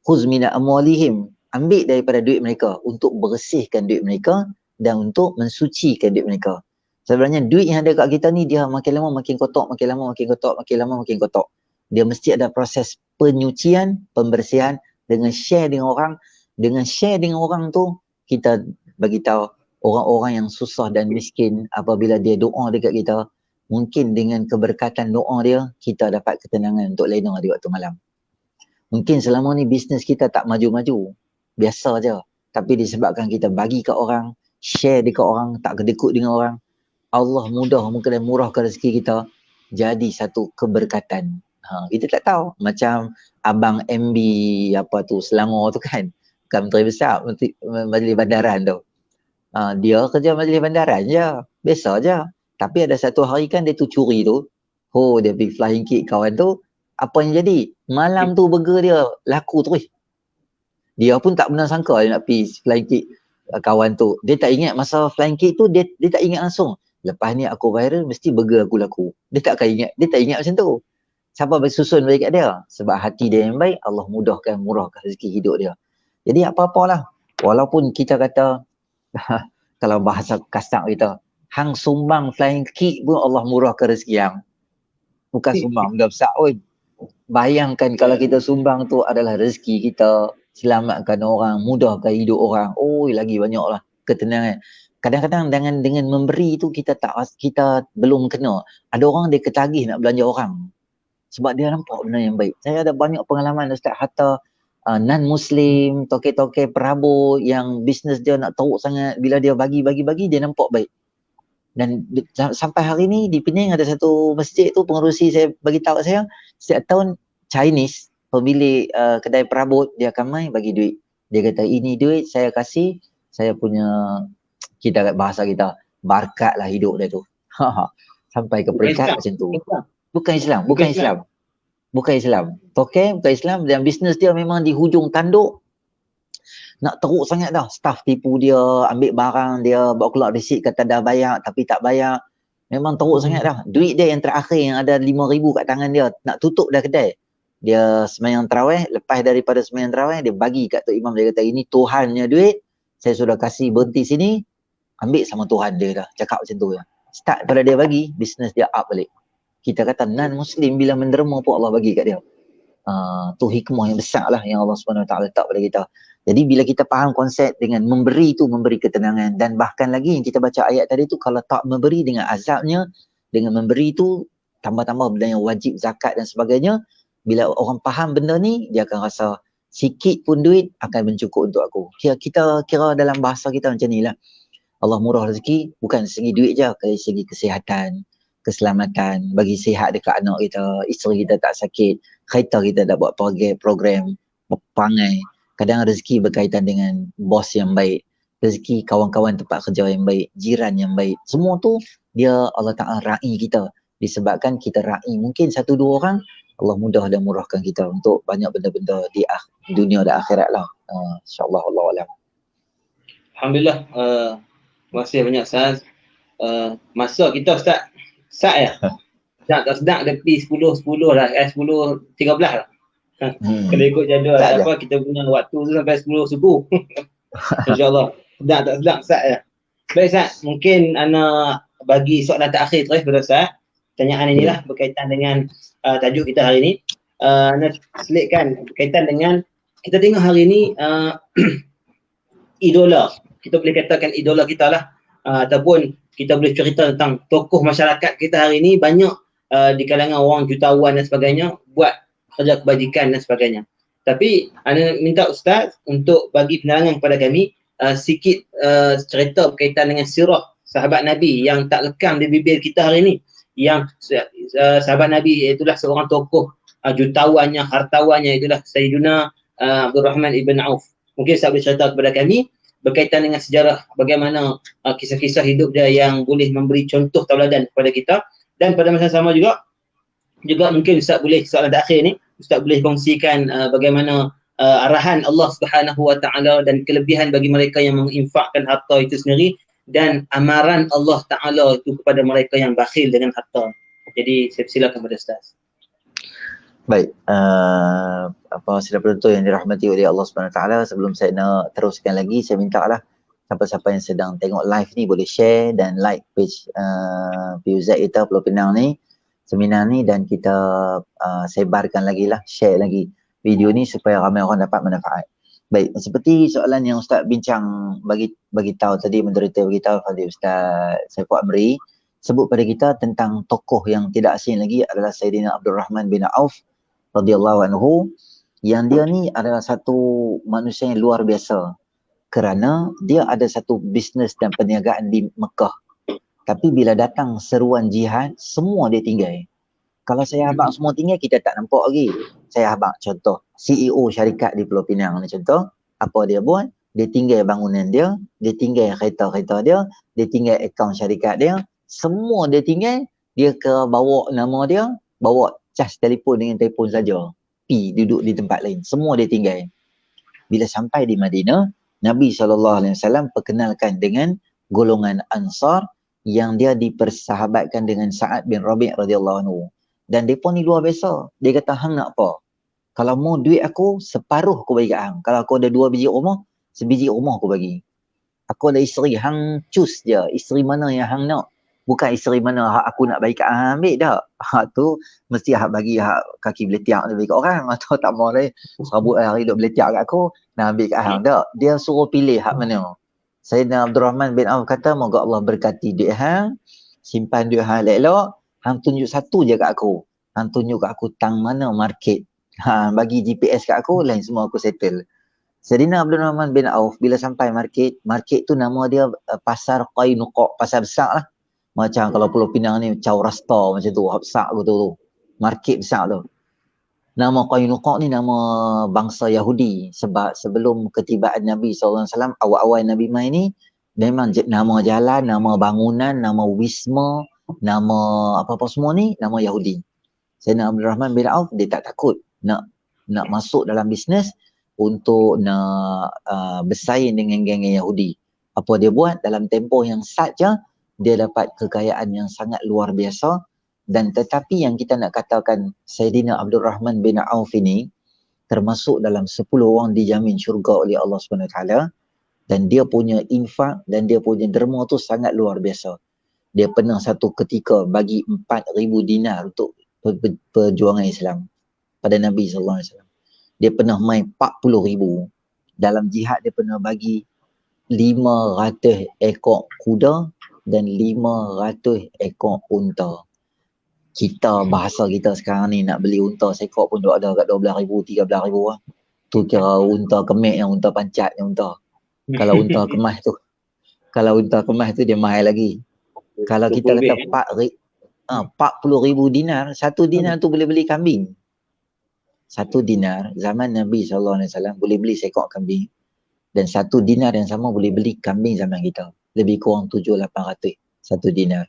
Khuz min amwalihim. Ambil daripada duit mereka untuk bersihkan duit mereka dan untuk mensucikan duit mereka. Sebenarnya duit yang ada kat kita ni dia makin lama makin kotor, makin lama makin kotor, makin lama makin kotor. Dia mesti ada proses penyucian, pembersihan dengan share dengan orang. Dengan share dengan orang tu kita bagi tahu orang-orang yang susah dan miskin apabila dia doa dekat kita, mungkin dengan keberkatan doa dia kita dapat ketenangan untuk lena di waktu malam. Mungkin selama ni bisnes kita tak maju-maju. Biasa je. Tapi disebabkan kita bagi kat orang, share dekat orang, tak kedekut dengan orang, Allah mungkin murahkan rezeki kita, jadi satu keberkatan. Kita tak tahu. Macam Abang MB apa tu, Selangor tu kan. Bukan Menteri Besar, Majlis Bandaran tu. Dia kerja Majlis Bandaran je. Biasa je. Tapi ada satu hari kan dia tu curi tu. Dia pergi flying kick kawan tu. Apa yang jadi? Malam tu burger dia laku terus. Dia pun tak pernah sangka dia nak pergi flying kick kawan tu. Dia tak ingat masa flying kick tu, dia tak ingat langsung. Lepas ni aku viral, mesti burger aku laku. Dia tak ingat macam tu. Siapa bersusun bagi kat dia? Sebab hati dia yang baik, Allah murahkan rezeki hidup dia. Jadi apa-apalah. Walaupun kita kata, kalau bahasa kasar kita, hang sumbang flying kick pun Allah murahkan rezeki hang. Bukan sumbang benda besar pun. Bayangkan kalau kita sumbang tu adalah rezeki kita, selamatkan orang, mudahkan hidup orang. Lagi banyaklah ketenangan. Kadang-kadang dengan memberi tu kita belum kena. Ada orang dia ketagih nak belanja orang. Sebab dia nampak benda yang baik. Saya ada banyak pengalaman Ustaz, hatta non-Muslim, toke-toke perabot yang bisnes dia nak teruk sangat, bila dia bagi, dia nampak baik. Dan sampai hari ni di Penang ada satu masjid tu, pengerusi saya bagi tahu saya, setiap tahun Chinese pemilik kedai perabot dia akan mai bagi duit. Dia kata ini duit saya kasih, saya punya, kita bahasa kita, barkat lah hidup dia tu. Sampai ke peringkat macam tu. Bukan Islam. bukan Islam. Token bukan Islam dan bisnes dia memang di hujung tanduk. Nak teruk sangat dah. Staff tipu dia, ambil barang dia, bawa keluar resit kata dah bayar tapi tak bayar. Memang teruk sangat dah. Duit dia yang terakhir yang ada 5,000 kat tangan dia, nak tutup dah kedai. Dia sembahyang tarawih, lepas daripada sembahyang tarawih dia bagi kat Tok Imam, dia kata ini Tuhannya duit, saya sudah kasih berhenti sini, ambil sama Tuhan dia dah. Cakap macam tu ya. Start pada dia bagi, bisnes dia up balik. Kita kata non-Muslim bila menderma pun Allah bagi kat dia. Tu hikmah yang besar lah yang Allah SWT letak pada kita. Jadi bila kita faham konsep dengan memberi tu memberi ketenangan, dan bahkan lagi yang kita baca ayat tadi tu, kalau tak memberi dengan azabnya, dengan memberi tu tambah-tambah benda yang wajib, zakat dan sebagainya. Bila orang faham benda ni, dia akan rasa sikit pun duit akan mencukup untuk aku. Kita kira dalam bahasa kita macam ni lah. Allah murah rezeki bukan segi duit je, dari segi kesihatan, keselamatan, bagi sihat dekat anak kita, isteri kita tak sakit, kereta kita dah buat program perangai. Kadang rezeki berkaitan dengan bos yang baik, rezeki kawan-kawan tempat kerja yang baik, jiran yang baik. Semua tu dia Allah Ta'ala ra'i kita. Disebabkan kita ra'i mungkin 1-2 orang, Allah mudah dan murahkan kita untuk banyak benda-benda di dunia dan akhirat lah. InsyaAllah, Allah Alam. Alhamdulillah. Terima kasih banyak Ustaz. Masa kita Ustaz ya. Tak sedang ada pi 10 lah, 10 13 lah. Kalau ikut jadual apa kita punya waktu tu sampai 10 subuh. InsyaAllah. Tak sedang Ustaz ya. Baik Ustaz, mungkin ana bagi soalan terakhir terus pada Ustaz. Pertanyaan inilah berkaitan dengan tajuk kita hari ini. Nak selitkan berkaitan dengan kita tengok hari ini idola. Kita boleh katakan idola kita lah, ataupun kita boleh cerita tentang tokoh masyarakat kita hari ini banyak di kalangan orang jutawan dan sebagainya buat kerja kebajikan dan sebagainya. Tapi ana minta Ustaz untuk bagi penerangan kepada kami sikit cerita berkaitan dengan sirah sahabat Nabi yang tak lekang di bibir kita hari ini. Yang sahabat Nabi itulah seorang tokoh jutawannya, hartawannya itulah Sayyiduna Abdul Rahman ibn Auf. Mungkin Ustaz boleh cerita kepada kami berkaitan dengan sejarah bagaimana kisah-kisah hidup dia yang boleh memberi contoh tauladan kepada kita. Dan pada masa sama juga mungkin Ustaz boleh soalan terakhir ni, Ustaz boleh kongsikan bagaimana arahan Allah Subhanahu Wa Taala dan kelebihan bagi mereka yang menginfakkan harta itu sendiri, dan amaran Allah Ta'ala itu kepada mereka yang bakhil dengan harta. Jadi saya persilakan kepada Ustaz. Baik, saudara penonton yang dirahmati oleh Allah SWT, sebelum saya nak teruskan lagi, saya minta lah siapa-siapa yang sedang tengok live ni boleh share dan like page PUZ kita Pulau Pinang ni, seminar ni, dan kita sebarkan lagi lah, share lagi video ni supaya ramai orang dapat manfaat. Baik, seperti soalan yang Ustaz bincang bagi tahu tadi, moderator bagi tahu kepada Ustaz Saiful Amri, sebut pada kita tentang tokoh yang tidak asing lagi adalah Sayyidina Abdul Rahman bin Auf radhiyallahu anhu, yang dia ni adalah satu manusia yang luar biasa kerana dia ada satu bisnes dan perniagaan di Mekah. Tapi bila datang seruan jihad, semua dia tinggal. Kalau saya abang semua tinggal, kita tak nampak lagi. Saya abang contoh, CEO syarikat di Pulau Pinang ni contoh, apa dia buat? Dia tinggal bangunan dia tinggal kereta-kereta dia tinggal akaun syarikat dia, semua dia tinggal, dia ke bawa nama dia, bawa cas telefon dengan telefon saja, duduk di tempat lain, semua dia tinggal. Bila sampai di Madinah, Nabi SAW perkenalkan dengan golongan Ansar yang dia dipersahabatkan dengan Sa'ad bin Rabi' radhiyallahu anhu. Dan mereka ni luar biasa. Dia kata, hang nak apa? Kalau mau duit aku, separuh aku bagi kat hang. Kalau aku ada 2 biji rumah, sebiji rumah aku bagi. Aku ada isteri, hang choose je. Isteri mana yang hang nak. Bukan isteri mana hak aku nak bagi kat hang, ambil tak. Hak tu, mesti hak bagi hak kaki beletiak dia bagi kat orang. Atau tak mau lagi. Serabut hari duk beletiak kat aku, nak ambil kat hang. Tak. Dia suruh pilih hak mana. Sayyidina Abdul Rahman bin Auf kata, moga Allah berkati duit hang. Simpan duit hang elok. Hang tunjuk satu je kat aku. Hang tunjuk kat aku tang mana market. Bagi GPS kat aku, lain semua aku settle. Sayyidina Abdul Rahman bin Auf bila sampai market tu nama dia Pasar Qainuqa, pasar besar lah. Macam kalau Pulau Pinang ni Chaurasta macam tu, besar tu. Market besar tu. Nama Qainuqa ni nama bangsa Yahudi, sebab sebelum ketibaan Nabi SAW, awal-awal Nabi mai ni, memang nama jalan, nama bangunan, nama wisma, nama apa-apa semua ni nama Yahudi. Sayyidina Abdul Rahman bin Auf dia tak takut nak masuk dalam bisnes untuk nak bersaing dengan geng Yahudi. Apa dia buat? Dalam tempoh yang saja dia dapat kekayaan yang sangat luar biasa. Dan tetapi yang kita nak katakan Sayyidina Abdul Rahman bin Auf ini termasuk dalam 10 orang dijamin syurga oleh Allah SWT, dan dia punya infak dan dia punya derma tu sangat luar biasa. Dia pernah satu ketika bagi 4,000 dinar untuk perjuangan Islam pada Nabi SAW. Dia pernah main 40,000. Dalam jihad dia pernah bagi 500 ekor kuda dan 500 ekor unta. Kita, bahasa kita sekarang ni nak beli unta seekor pun ada kat 12,000, 13,000 lah. Tu kira unta kemek yang unta pancat yang unta. Kalau unta kemas tu dia mahal lagi. Kalau kita kata 40,000 dinar, satu dinar tu boleh beli kambing. Satu dinar zaman Nabi SAW boleh beli seekor kambing, dan satu dinar yang sama boleh beli kambing zaman kita. Lebih kurang 7-800 satu dinar.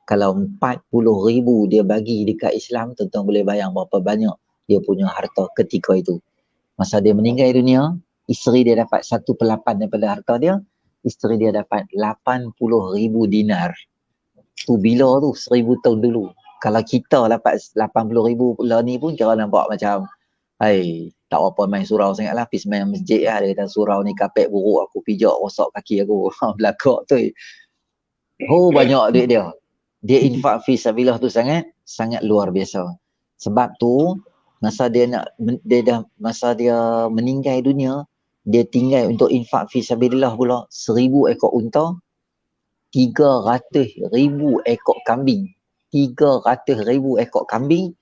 Kalau 40,000 dia bagi dekat Islam, tuan-tuan boleh bayang berapa banyak dia punya harta ketika itu. Masa dia meninggal dunia, isteri dia dapat 1/8 daripada harta dia. Isteri dia dapat 80,000 dinar. Tu bila tu? 1000 tahun dulu. Kalau kita dapat 80,000 pula ni pun kira nampak macam tak apa main surau sangat lah. Pergi main masjid lah. Dia kata surau ni kapek buruk, aku pijak rosak kaki aku. Belakang tu. Banyak duit dia. Dia infak fi sabilillah tu sangat luar biasa. Sebab tu masa dia meninggal dunia, dia tinggal untuk infak fi sabilillah pula 1,000 ekor unta, 300,000 ekor kambing, 300,000 ekor kambing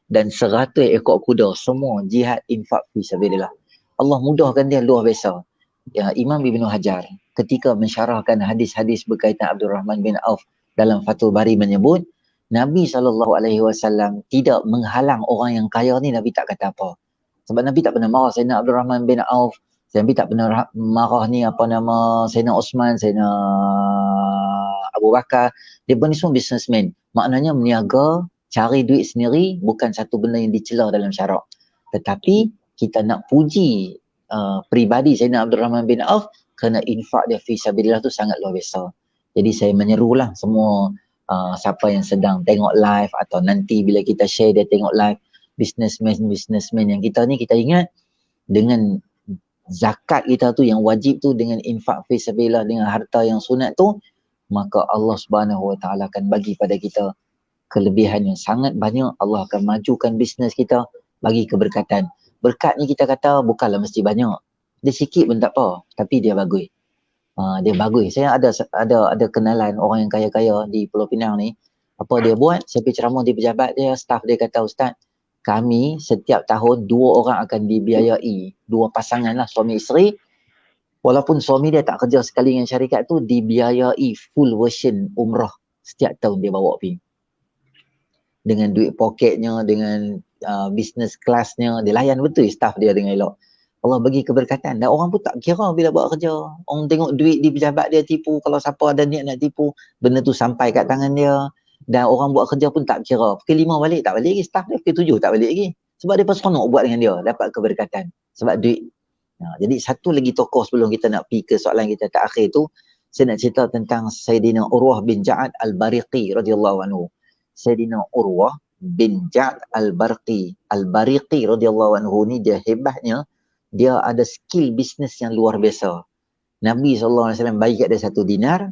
dan 100 ekor kuda. Semua jihad infak fi sabilillah. Allah mudahkan dia luar biasa. Ya, Imam Ibn Hajar ketika mensyarahkan hadis-hadis berkaitan Abdul Rahman bin Auf dalam Fathul Bari menyebut, Nabi SAW tidak menghalang orang yang kaya ni. Nabi tak kata apa. Sebab Nabi tak pernah marah Sayyidina Abdul Rahman bin Auf. Nabi tak pernah marah ni Sayyidina Osman, Sayyidina Abu Bakar. Dia pun ni semua businessman. Maknanya meniaga, cari duit sendiri, bukan satu benda yang dicela dalam syarak. Tetapi kita nak puji pribadi Sayyidina Abdul Rahman bin Auf kerana infak dia fi sabilillah tu sangat luar biasa. Jadi saya menyerulah semua siapa yang sedang tengok live atau nanti bila kita share dia tengok live, businessman yang kita ni, kita ingat dengan zakat kita tu yang wajib tu, dengan infak fi sabilillah, dengan harta yang sunat tu, maka Allah Subhanahu Wa Taala akan bagi pada kita kelebihan yang sangat banyak. Allah akan majukan bisnes kita, bagi keberkatan. Berkat ni kita kata bukanlah mesti banyak. Dia sikit pun tak apa, tapi dia bagus. Dia bagus. Saya ada kenalan orang yang kaya-kaya di Pulau Pinang ni. Apa dia buat? Saya pergi ceramah di pejabat dia, staff dia kata, Ustaz, kami setiap tahun 2 orang akan dibiayai, 2 pasangan lah, suami isteri. Walaupun suami dia tak kerja sekali dengan syarikat tu, dibiayai full version umrah setiap tahun dia bawa pergi. Dengan duit pocketnya, dengan business classnya, dia layan betul staff dia dengan elok. Allah bagi keberkatan. Dan orang pun tak kira bila buat kerja. Orang tengok duit di pejabat dia tipu. Kalau siapa ada niat nak tipu, benda tu sampai kat tangan dia. Dan orang buat kerja pun tak kira. Pukul 5 balik, tak balik lagi. Staff dia pukul 7 tak balik lagi. Sebab dia pun seronok buat dengan dia. Dapat keberkatan. Sebab duit. Jadi satu lagi tokoh sebelum kita nak pergi ke soalan kita terakhir tu. Saya nak cerita tentang Sayyidina Urwah bin Ja'ad al-Bariqi radhiyallahu anhu. Sayyidina Urwah bin Ja'ad al-Bariqi radhiyallahu anhu ni dia hebatnya. Dia ada skill bisnes yang luar biasa. Nabi SAW bagi kat dia 1 dinar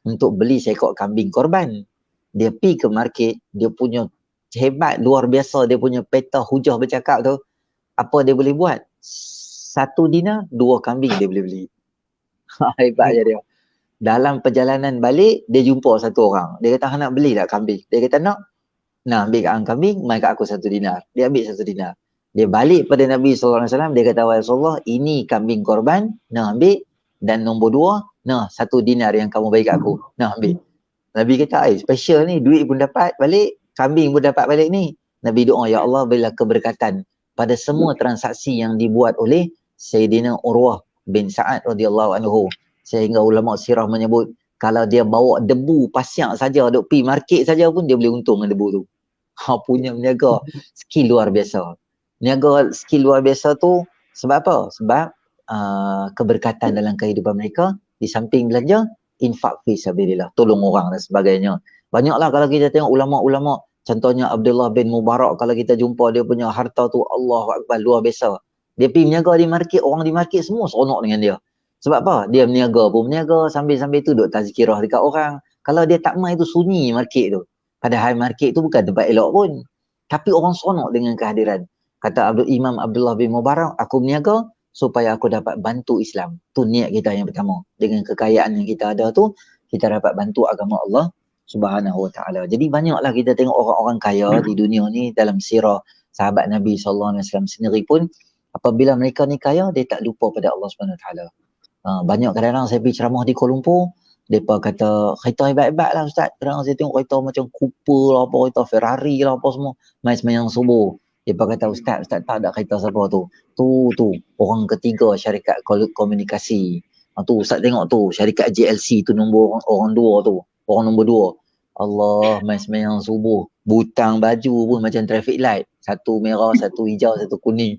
untuk beli seekor kambing korban. Dia pergi ke market, dia punya hebat luar biasa, dia punya peta hujah bercakap tu. Apa dia boleh buat? 1 dinar, 2 kambing dia boleh beli. Hebatnya dia. Dalam perjalanan balik, dia jumpa satu orang. Dia kata, nak beli tak kambing? Dia kata, nak ambil kat kambing, mai kat aku 1 dinar. Dia ambil 1 dinar. Dia balik pada Nabi SAW, dia kata, wahai Rasulullah, ini kambing korban, nak ambil. Dan nombor 2, 1 dinar yang kamu bagi kat aku, nak ambil. Nabi kata, special ni, duit pun dapat balik, kambing pun dapat balik ni. Nabi doa, ya Allah, berilah keberkatan pada semua transaksi yang dibuat oleh Sayyidina Urwah bin Sa'ad radhiyallahu anhu. Sehingga ulama sirah menyebut, kalau dia bawa debu pasyak saja, duk pergi market saja pun dia boleh untung dengan debu tu. punya berniaga skill luar biasa. Berniaga skill luar biasa tu sebab apa? Sebab keberkatan dalam kehidupan mereka, di samping belanja, infak fi sabilillah, tolong orang dan sebagainya. Banyaklah kalau kita tengok ulama-ulama, contohnya Abdullah bin Mubarak, kalau kita jumpa dia punya harta tu, Allahu Akbar, luar biasa. Dia pergi berniaga di market, orang di market semua seronok dengan dia. Sebab apa? Dia berniaga pun berniaga, sambil-sambil tu duk tazkirah dekat orang. Kalau dia tak mai tu sunyi market tu. Padahal market tu bukan tempat elok pun. Tapi orang seronok dengan kehadiran. Kata Imam Abdullah bin Mubarak, aku berniaga supaya aku dapat bantu Islam. Tu niat kita yang pertama. Dengan kekayaan yang kita ada tu, kita dapat bantu agama Allah Subhanahu Wa Taala. Jadi banyaklah kita tengok orang-orang kaya di dunia ni, dalam sirah sahabat Nabi SAW sendiri pun, apabila mereka ni kaya, dia tak lupa pada Allah Subhanahu Wa Taala. Banyak kadang-kadang saya pergi ceramah di Kuala Lumpur, mereka kata kereta hebat-hebat lah Ustaz. Kadang-kadang saya tengok kereta macam Cooper lah apa, kereta Ferrari lah apa semua, main semayang subuh. Mereka kata Ustaz tak ada kereta siapa tu. Tu orang ketiga syarikat komunikasi. Tu Ustaz tengok tu syarikat JLC tu nombor orang dua tu. Orang nombor 2. Allah, main semayang subuh. Butang baju pun macam traffic light. Satu merah, satu hijau, satu kuning.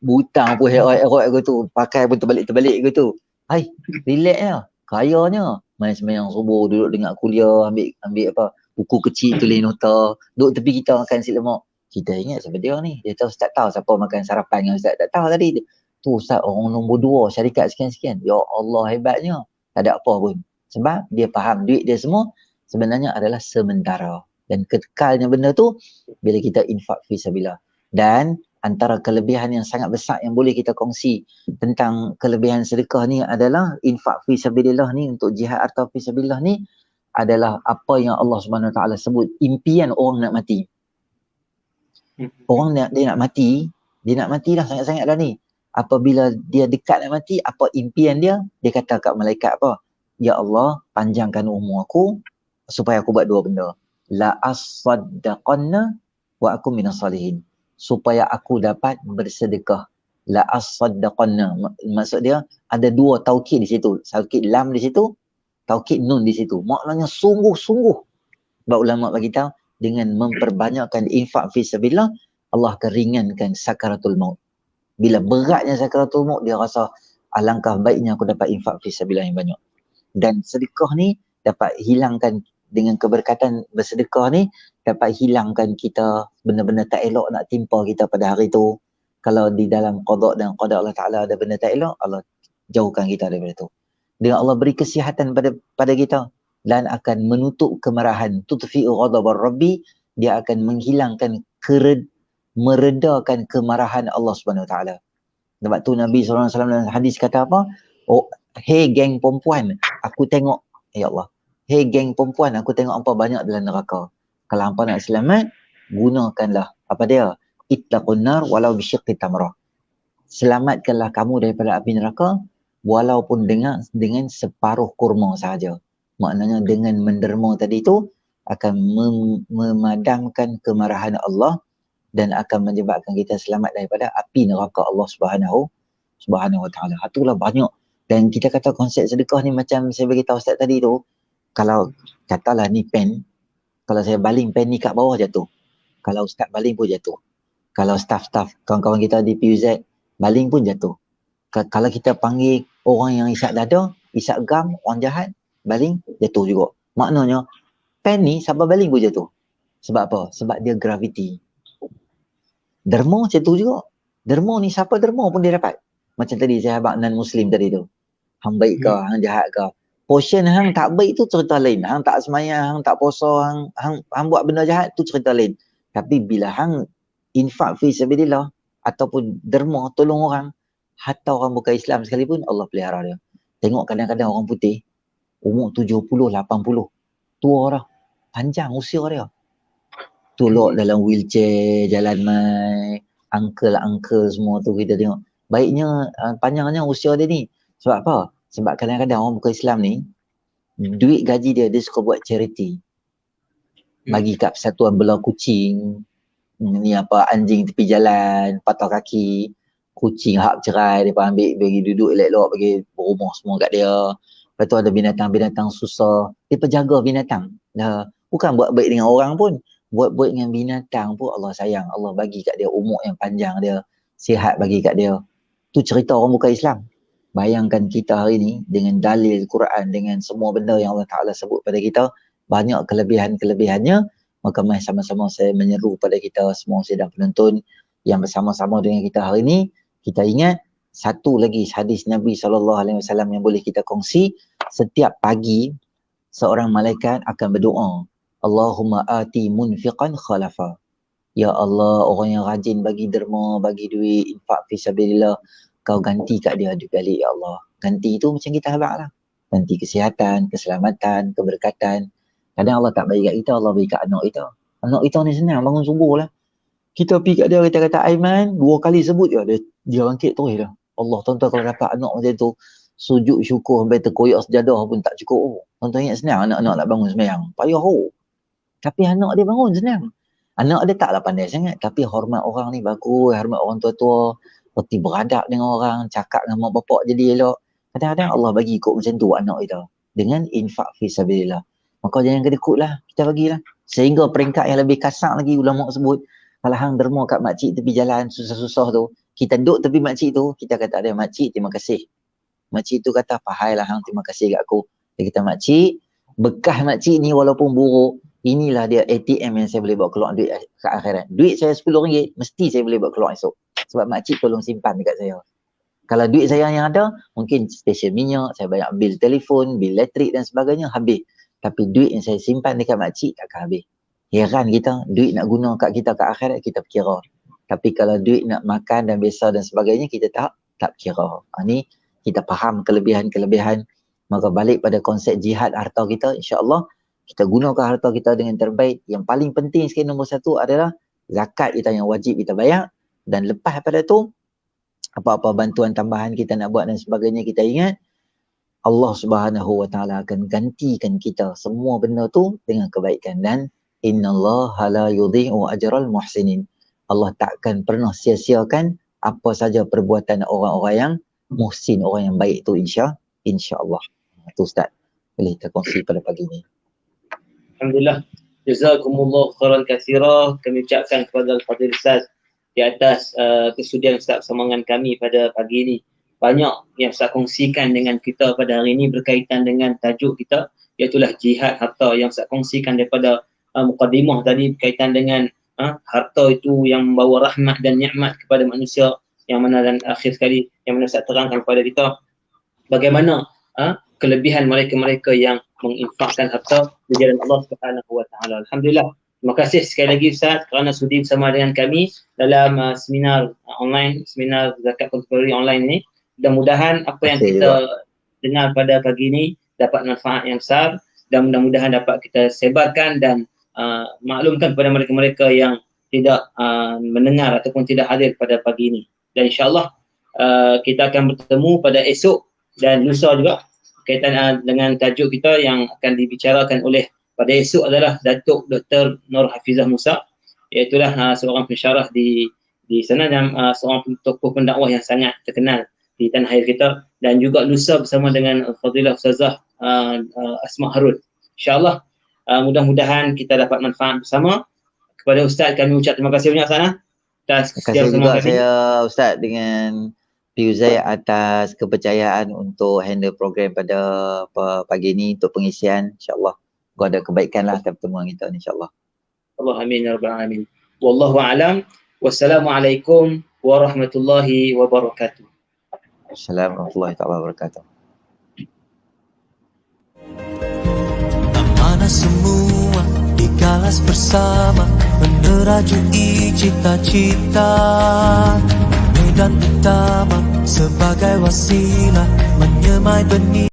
Butang pun heroi-heroi gitu. Pakai pun terbalik-terbalik gitu. Hai, relax je. Kayanya. Main semayang subuh, duduk dengar kuliah, ambil apa, buku kecil tulis nota. Duduk tepi kita makan nasi lemak. Kita ingat siapa dia ni. Dia tahu Ustaz tahu siapa makan sarapan dengan Ustaz. Tak tahu tadi. Tu Ustaz orang nombor 2 syarikat sekian-sekian. Ya Allah, hebatnya. Tak ada apa pun. Sebab dia faham duit dia semua sebenarnya adalah sementara. Dan kekalnya benda tu bila kita infak fi sabilillah. Dan antara kelebihan yang sangat besar yang boleh kita kongsi tentang kelebihan sedekah ni adalah infak fi sabilillah ni, untuk jihad atau fi sabilillah ni, adalah apa yang Allah Subhanahu Wa Taala sebut impian orang nak mati. Orang dia nak mati dah sangat-sangat dah ni. Apabila dia dekat nak mati, apa impian dia? Dia kata kat malaikat apa? Ya Allah, panjangkan umur aku supaya aku buat 2 benda. La as-saddaqanna wa aku minas salihin. Supaya aku dapat bersedekah. La as-saddaqanna. Maksud dia ada 2 taukid di situ. Taukid lam di situ, taukid nun di situ. Maknanya sungguh-sungguh. Sebab ulama bagi tahu, dengan memperbanyakkan infak fi sabilillah, Allah akan ringankan sakaratul maut. Bila beratnya sakaratul maut, dia rasa alangkah baiknya aku dapat infak fi sabilillah yang banyak. Dan sedekah ni dapat hilangkan, dengan keberkatan bersedekah ni dapat hilangkan kita benda-benda tak elok nak timpa kita pada hari tu. Kalau di dalam qada dan qada Allah Ta'ala ada benda tak elok, Allah jauhkan kita daripada tu. Dengan Allah beri kesihatan pada kita dan akan menutup kemarahan. Tutfi'u ghadabar Rabbi, dia akan menghilangkan meredakan kemarahan Allah Subhanahu Wa Taala. Sebab tu Nabi SAW dalam hadis kata apa? Oh, hey geng perempuan, aku tengok, ya Allah, hey geng perempuan, aku tengok hampa banyak dalam neraka. Kalau hampa nak selamat, gunakanlah apa dia? Ittaqun nar walau bisyiqqi tamrah. Selamatkanlah kamu daripada api neraka walaupun dengan separuh kurma sahaja. Maknanya dengan menderma tadi tu akan memadamkan kemarahan Allah dan akan menyebabkan kita selamat daripada api neraka Allah Subhanahu Wa Taala. Itulah banyak. Dan kita kata konsep sedekah ni macam saya beritahu Ustaz tadi tu, kalau katalah ni pen, kalau saya baling pen ni kat bawah jatuh. Kalau Ustaz baling pun jatuh. Kalau staff-staff kawan-kawan kita di PUZ baling pun jatuh. Kalau kita panggil orang yang isap dada, isap gam, orang jahat, baling jatuh juga. Maknanya pen ni siapa baling pun jatuh. Sebab apa? Sebab dia graviti. Derma jatuh juga. Derma ni siapa derma pun dia dapat. Macam tadi sahabat non-Muslim tadi tu. Hang baik ke, hang jahat ke. Portion hang tak baik tu cerita lain. Hang tak semayang, hang tak puasa, hang buat benda jahat tu cerita lain. Tapi bila hang infak fi sabilillah ataupun derma tolong orang, hatta orang bukan Islam sekalipun, Allah pelihara dia. Tengok kadang-kadang orang putih umur 70, 80, tua dah. Panjang usia dia. Tolak dalam wheelchair, jalan mai, uncle semua tu kita tengok. Baiknya, panjangnya usia dia ni. Sebab apa? Sebab kadang-kadang orang bukan Islam ni, duit gaji dia suka buat charity. Bagi kat persatuan belah kucing, ni apa, anjing tepi jalan, patah kaki, kucing hak cerai, dia ambil, bagi duduk elok-elok, bagi berumah semua kat dia. Lepas tu ada binatang-binatang susah, dia penjaga binatang. Bukan buat baik dengan orang pun, Buat-buat dengan binatang pun Allah sayang. Allah bagi kat dia umur yang panjang dia, sihat bagi kat dia. Tu cerita orang bukan Islam. Bayangkan kita hari ni dengan dalil Quran, dengan semua benda yang Allah Ta'ala sebut pada kita, banyak kelebihan-kelebihannya. Maka mari sama-sama saya menyeru pada kita semua sidang penonton yang bersama-sama dengan kita hari ni, kita ingat satu lagi hadis Nabi SAW yang boleh kita kongsi. Setiap pagi seorang malaikat akan berdoa, Allahumma ati munfiqan khalafa. Ya Allah, orang yang rajin bagi derma, bagi duit, infak fisabilillah, kau ganti kat dia duit balik ya Allah. Ganti tu macam kita habaq lah. Ganti kesihatan, keselamatan, keberkatan. Kadang Allah tak bagi kat kita, Allah bagi kat anak kita. Anak kita ni senang, bangun subuh lah. Kita pergi kat dia, kita kata Aiman, 2 kali sebut je, dia bangkit terus dah. Allah, tuan-tuan kalau dapat anak macam tu, sujud syukur sampai terkoyak sejadah pun tak cukup. Oh. Tuan-tuan ingat senang anak-anak nak bangun sembahyang. Payah Tapi anak dia bangun senang. Anak dia taklah pandai sangat, tapi hormat orang ni bagus, hormat orang tua-tua, reti beradab dengan orang, cakap dengan mak bapak jadi elok. Kadang-kadang Allah bagi ikut macam tu anak kita. Dengan infak fisabilillah. Maka jangan kedekut lah, kita bagilah. Sehingga peringkat yang lebih kasar lagi ulama sebut, kalau hang derma kat makcik tepi jalan susah-susah tu, kita duduk tepi makcik tu, kita kata dia, makcik terima kasih. Makcik tu kata, fahailah hang terima kasih kat aku. Dia kata, makcik, bekas makcik ni walaupun buruk, inilah dia ATM yang saya boleh bawa keluar duit ke akhirat. Duit saya RM10, mesti saya boleh bawa keluar esok. Sebab makcik tolong simpan dekat saya. Kalau duit saya yang ada, mungkin stesen minyak, saya bayar bil telefon, bil elektrik dan sebagainya, habis. Tapi duit yang saya simpan dekat makcik takkan habis. Heran kita, duit nak guna kat kita kat akhirat, kita kira. Tapi kalau duit nak makan dan biasa dan sebagainya, kita tak kira. Ni kita faham kelebihan-kelebihan. Maka balik pada konsep jihad harta kita, insya-Allah kita gunakan harta kita dengan terbaik. Yang paling penting sekali nombor 1 adalah zakat kita yang wajib kita bayar. Dan lepas pada tu, apa-apa bantuan tambahan kita nak buat dan sebagainya, kita ingat Allah Subhanahu Wa Taala akan gantikan kita semua benda tu dengan kebaikan. Dan innallaha la yudhi'u ajral muhsinin. Allah takkan pernah sia-siakan apa saja perbuatan orang-orang yang muhsin, orang yang baik tu, insya-Allah. Itu Ustaz, boleh kita kongsi pada pagi ni. Alhamdulillah. Jazakumullah khairan katsira. Kami ucapkan kepada Al-Fadhil Ustaz di atas kesudian Ustaz bersama dengan kami pada pagi ini. Banyak yang Ustaz kongsikan dengan kita pada hari ini berkaitan dengan tajuk kita, iaitulah jihad harta, yang Ustaz kongsikan daripada mukadimah tadi berkaitan dengan harta itu yang membawa rahmat dan nikmat kepada manusia, yang mana dan akhir sekali yang mana Ustaz terangkan kepada kita bagaimana kelebihan mereka-mereka yang menginfakkan harta di jalan Allah Subhanahu Wa Taala. Alhamdulillah. Terima kasih sekali lagi Ustaz kerana sudi bersama dengan kami dalam seminar online, seminar zakat kontemporari online ini. Mudah-mudahan apa yang kita dengar pada pagi ini dapat manfaat yang besar dan mudah-mudahan dapat kita sebarkan dan maklumkan kepada mereka-mereka yang tidak mendengar ataupun tidak hadir pada pagi ini. Dan insya-Allah kita akan bertemu pada esok dan lusa juga berkaitan dengan tajuk kita yang akan dibicarakan oleh pada esok adalah Datuk Dr. Nur Hafizah Musa, iaitulah seorang pensyarah di sana dan seorang tokoh pendakwah yang sangat terkenal di tanah air kita, dan juga lusa bersama dengan Fadilah Ustazah Asma Harun. InsyaAllah mudah-mudahan kita dapat manfaat bersama. Kepada Ustaz kami ucap terima kasih banyak sana atas terima kasih juga saya Ustaz dengan Piuzai atas kepercayaan untuk handle program pada pagi ini untuk pengisian. InsyaAllah kau ada kebaikan lah atas pertemuan kita insyaAllah. Allah amin ya rabbal alamin. Wallahu a'lam. Wassalamualaikum warahmatullahi wabarakatuh. Assalamualaikum warahmatullahi wabarakatuh. Amanah semua dikalas bersama, menerajui cita-cita. Medan utama sebagai wasilah menyemai benih.